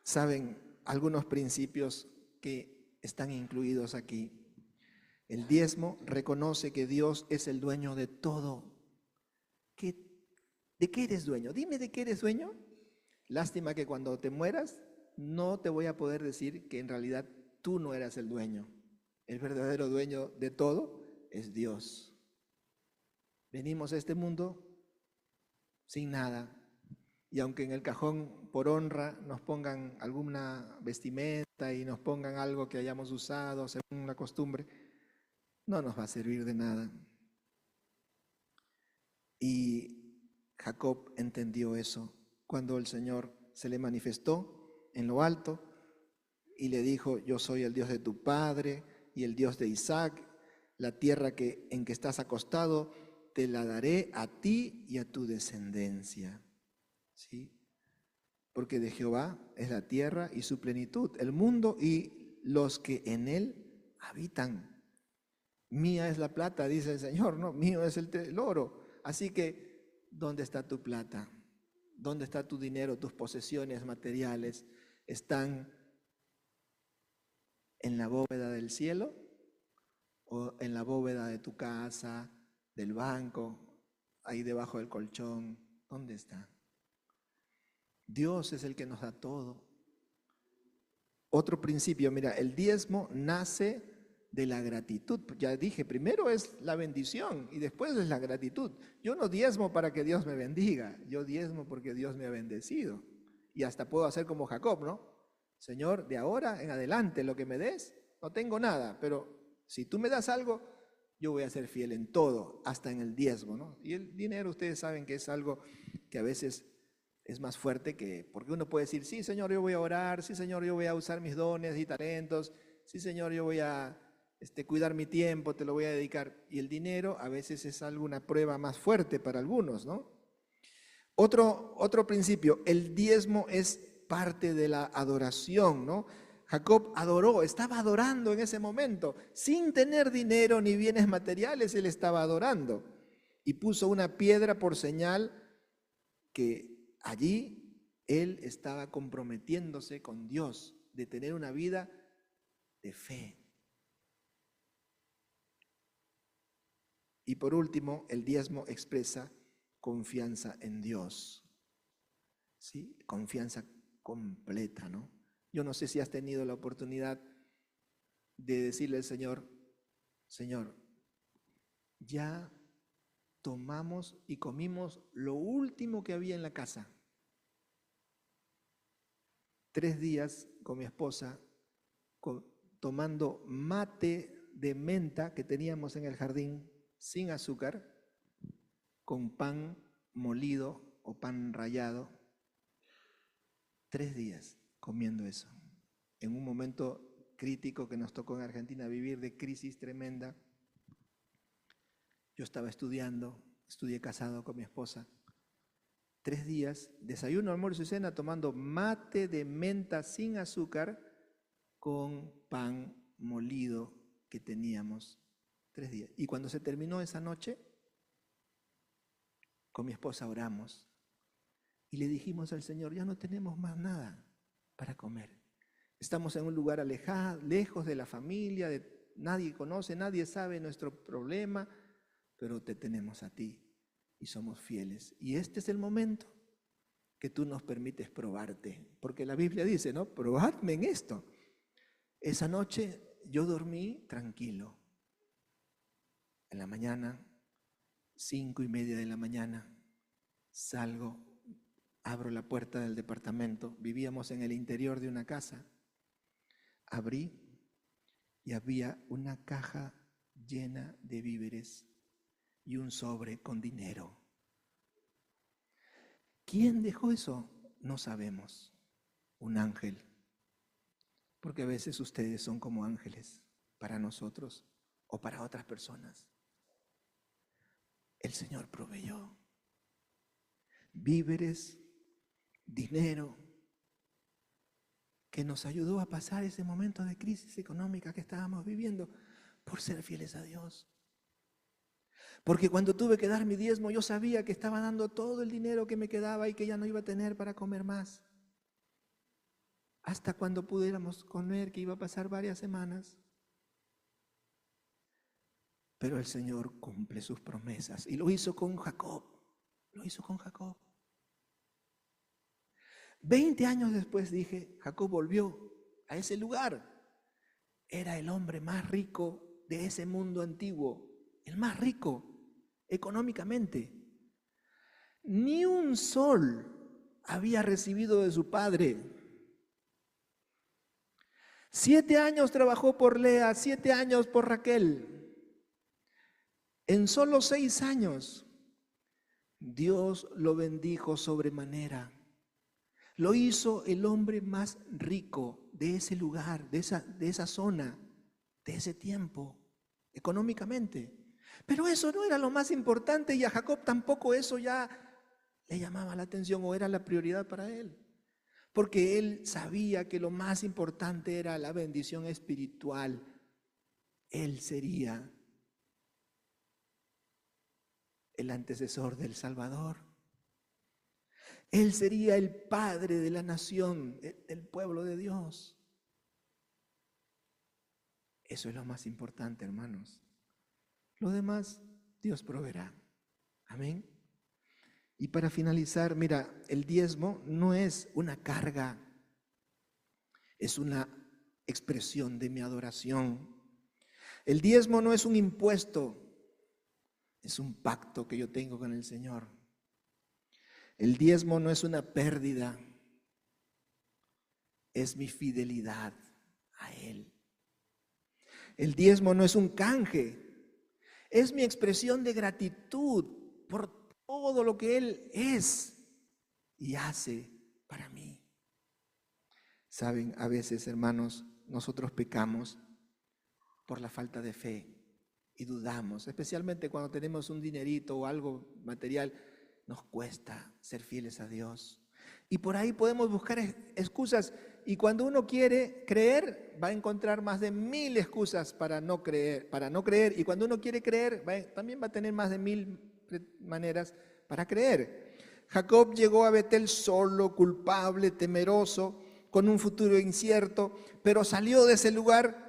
S3: Saben, algunos principios que están incluidos aquí. El diezmo reconoce que Dios es el dueño de todo. ¿De qué eres dueño? Dime de qué eres dueño. Lástima que cuando te mueras no te voy a poder decir que en realidad tú no eras el dueño. El verdadero dueño de todo es Dios. Venimos a este mundo sin nada. Y aunque en el cajón por honra nos pongan alguna vestimenta y nos pongan algo que hayamos usado según la costumbre, no nos va a servir de nada. Y Jacob entendió eso cuando el Señor se le manifestó en lo alto y le dijo, yo soy el Dios de tu padre y el Dios de Isaac, la tierra en que estás acostado te la daré a ti y a tu descendencia. ¿Sí? Porque de Jehová es la tierra y su plenitud, el mundo y los que en él habitan. Mía es la plata, dice el Señor, ¿no? Mío es el oro. Así que, ¿dónde está tu plata? ¿Dónde está tu dinero, tus posesiones materiales? ¿Están en la bóveda del cielo o en la bóveda de tu casa, del banco, ahí debajo del colchón? ¿Dónde está? Dios es el que nos da todo. Otro principio, mira, el diezmo nace de la gratitud. Ya dije, primero es la bendición y después es la gratitud. Yo no diezmo para que Dios me bendiga, yo diezmo porque Dios me ha bendecido. Y hasta puedo hacer como Jacob, ¿no? Señor, de ahora en adelante lo que me des, no tengo nada, pero si tú me das algo, yo voy a ser fiel en todo, hasta en el diezmo, ¿no? Y el dinero, ustedes saben que es algo que a veces es más fuerte que, porque uno puede decir, sí, Señor, yo voy a orar, sí, Señor, yo voy a usar mis dones y talentos, sí, Señor, yo voy a cuidar mi tiempo, te lo voy a dedicar. Y el dinero a veces es alguna prueba más fuerte para algunos, ¿no? Otro principio, el diezmo es parte de la adoración, ¿no? Jacob adoró, estaba adorando en ese momento, sin tener dinero ni bienes materiales, él estaba adorando. Y puso una piedra por señal que allí él estaba comprometiéndose con Dios, de tener una vida de fe. Y por último, el diezmo expresa confianza en Dios. ¿Sí? Confianza completa, ¿no? Yo no sé si has tenido la oportunidad de decirle al Señor, Señor, ya tomamos y comimos lo último que había en la casa. 3 días con mi esposa tomando mate de menta que teníamos en el jardín, sin azúcar, con pan molido o pan rallado. 3 días comiendo eso. En un momento crítico que nos tocó en Argentina vivir, de crisis tremenda. Yo estaba estudié casado con mi esposa. 3 días, desayuno, almuerzo y cena, tomando mate de menta sin azúcar con pan molido que teníamos. 3 días. Y cuando se terminó esa noche, con mi esposa oramos y le dijimos al Señor, ya no tenemos más nada para comer. Estamos en un lugar alejado, lejos de la familia, nadie conoce, nadie sabe nuestro problema, pero te tenemos a ti y somos fieles. Y este es el momento que tú nos permites probarte, porque la Biblia dice, ¿no? Probadme en esto. Esa noche yo dormí tranquilo. En la mañana, 5:30 de la mañana, salgo, abro la puerta del departamento. Vivíamos en el interior de una casa. Abrí y había una caja llena de víveres y un sobre con dinero. ¿Quién dejó eso? No sabemos. Un ángel. Porque a veces ustedes son como ángeles para nosotros o para otras personas. El Señor proveyó víveres, dinero, que nos ayudó a pasar ese momento de crisis económica que estábamos viviendo por ser fieles a Dios. Porque cuando tuve que dar mi diezmo, yo sabía que estaba dando todo el dinero que me quedaba y que ya no iba a tener para comer más. Hasta cuando pudiéramos comer, que iba a pasar varias semanas. Pero el Señor cumple sus promesas y lo hizo con Jacob. Lo hizo con Jacob. 20 años después dije, Jacob volvió a ese lugar. Era el hombre más rico de ese mundo antiguo, el más rico económicamente. Ni un sol había recibido de su padre. 7 años trabajó por Lea, 7 años por Raquel. En solo 6 años, Dios lo bendijo sobremanera. Lo hizo el hombre más rico de ese lugar, de esa zona, de ese tiempo, económicamente. Pero eso no era lo más importante y a Jacob tampoco eso ya le llamaba la atención o era la prioridad para él. Porque él sabía que lo más importante era la bendición espiritual. Él sería el antecesor del Salvador. Él sería el padre de la nación, del pueblo de Dios. Eso es lo más importante, hermanos. Lo demás, Dios proveerá. Amén. Y para finalizar, mira, el diezmo no es una carga, es una expresión de mi adoración. El diezmo no es un impuesto, es un pacto que yo tengo con el Señor. El diezmo no es una pérdida, es mi fidelidad a Él. El diezmo no es un canje, es mi expresión de gratitud por todo lo que Él es y hace para mí. Saben, a veces, hermanos, nosotros pecamos por la falta de fe y dudamos, especialmente cuando tenemos un dinerito o algo material, nos cuesta ser fieles a Dios. Y por ahí podemos buscar excusas, y cuando uno quiere creer, va a encontrar más de 1000 excusas para no creer, y cuando uno quiere creer, también va a tener más de 1000 maneras para creer. Jacob llegó a Betel solo, culpable, temeroso, con un futuro incierto, pero salió de ese lugar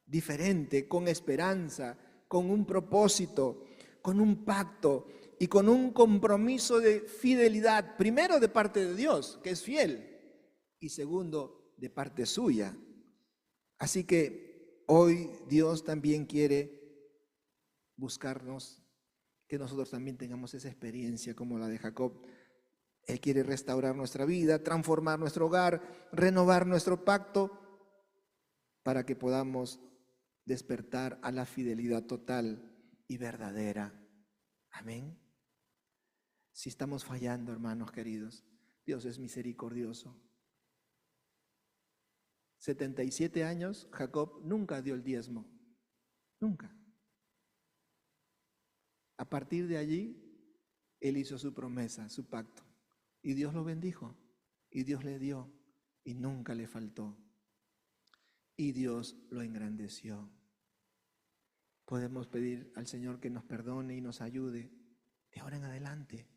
S3: diferente, con esperanza, con un propósito, con un pacto y con un compromiso de fidelidad, primero de parte de Dios, que es fiel, y segundo, de parte suya. Así que hoy Dios también quiere buscarnos, que nosotros también tengamos esa experiencia como la de Jacob. Él quiere restaurar nuestra vida, transformar nuestro hogar, renovar nuestro pacto, para que podamos despertar a la fidelidad total y verdadera. Amén. Si estamos fallando, hermanos queridos, Dios es misericordioso. 77 años, Jacob nunca dio el diezmo. Nunca. A partir de allí, él hizo su promesa, su pacto. Y Dios lo bendijo. Y Dios le dio. Y nunca le faltó. Y Dios lo engrandeció. Podemos pedir al Señor que nos perdone y nos ayude de ahora en adelante,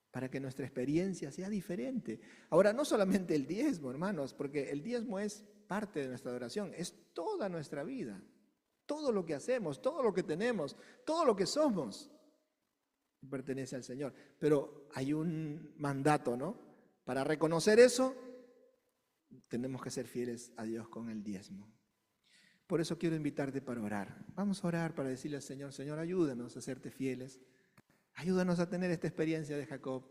S3: para que nuestra experiencia sea diferente. Ahora, no solamente el diezmo, hermanos, porque el diezmo es parte de nuestra adoración, es toda nuestra vida, todo lo que hacemos, todo lo que tenemos, todo lo que somos, pertenece al Señor. Pero hay un mandato, ¿no? Para reconocer eso, tenemos que ser fieles a Dios con el diezmo. Por eso quiero invitarte para orar. Vamos a orar para decirle al Señor, Señor, ayúdanos a serte fieles. Ayúdanos a tener esta experiencia de Jacob,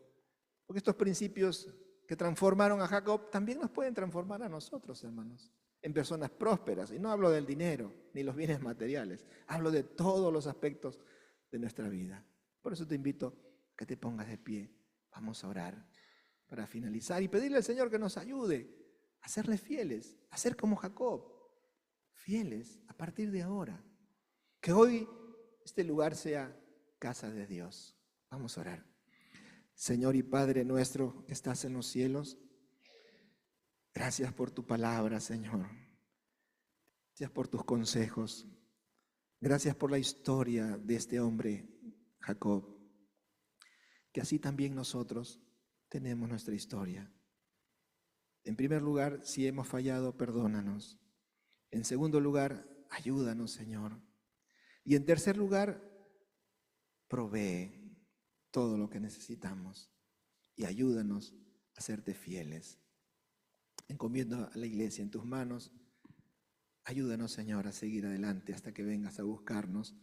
S3: porque estos principios que transformaron a Jacob también nos pueden transformar a nosotros, hermanos, en personas prósperas. Y no hablo del dinero ni los bienes materiales, hablo de todos los aspectos de nuestra vida. Por eso te invito a que te pongas de pie. Vamos a orar para finalizar y pedirle al Señor que nos ayude a serle fieles, a ser como Jacob, fieles a partir de ahora. Que hoy este lugar sea casa de Dios. Vamos a orar. Señor y Padre nuestro que estás en los cielos, gracias por tu palabra, Señor. Gracias por tus consejos. Gracias por la historia de este hombre, Jacob. Que así también nosotros tenemos nuestra historia. En primer lugar, si hemos fallado, perdónanos. En segundo lugar, ayúdanos, Señor. Y en tercer lugar, provee todo lo que necesitamos y ayúdanos a serte fieles. Encomiendo a la iglesia en tus manos. Ayúdanos, Señor, a seguir adelante hasta que vengas a buscarnos.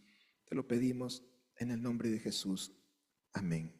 S3: Te lo pedimos en el nombre de Jesús. Amén.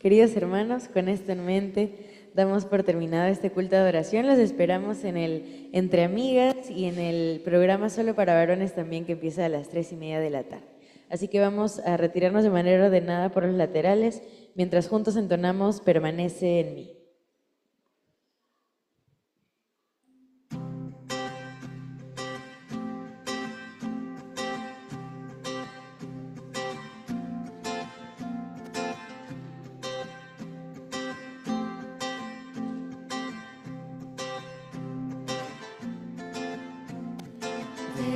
S2: Queridos hermanos, con esto en mente, damos por terminado este culto de adoración. Los esperamos en el Entre Amigas y en el programa Solo para Varones también, que empieza a las 3:30 de la tarde. Así que vamos a retirarnos de manera ordenada por los laterales, mientras juntos entonamos Permanece en mí.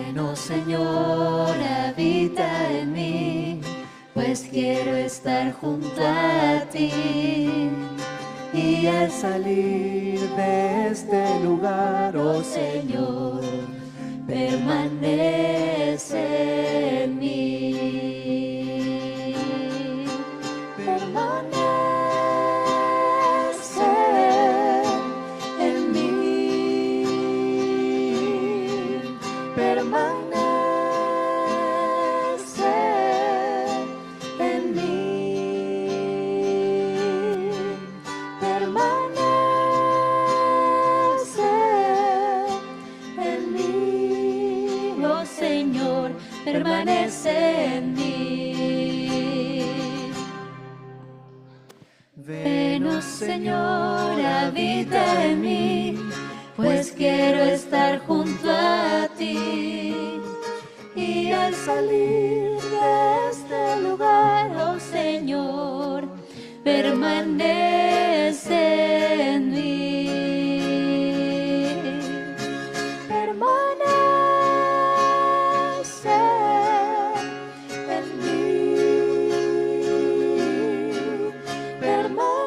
S14: Ven, oh Señor, habita en mí, pues quiero estar junto a ti. Y al salir de este lugar, oh Señor, permanece en mí. Permanece en mí. Permanece en mí. Permanece en mí, oh Señor, permanece en mí. Ven, oh Señor, habita en mí, pues quiero estar junto a ti. Y al salir de este lugar, oh Señor, permanece en mí. Permanece en mí. Permanece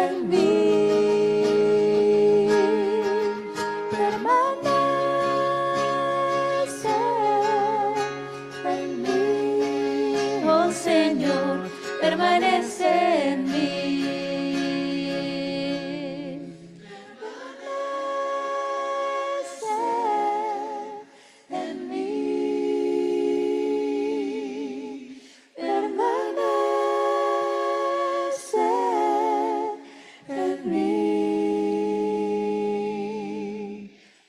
S14: en mí. Permanece en mí, oh Señor, permanece en mí. Permanece en mí. Permanece en mí.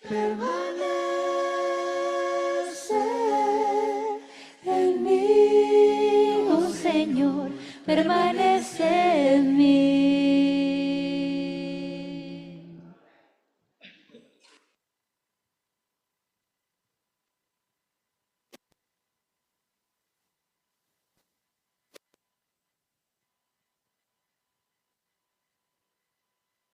S14: Permanece en mí, oh Señor, permanece en mí.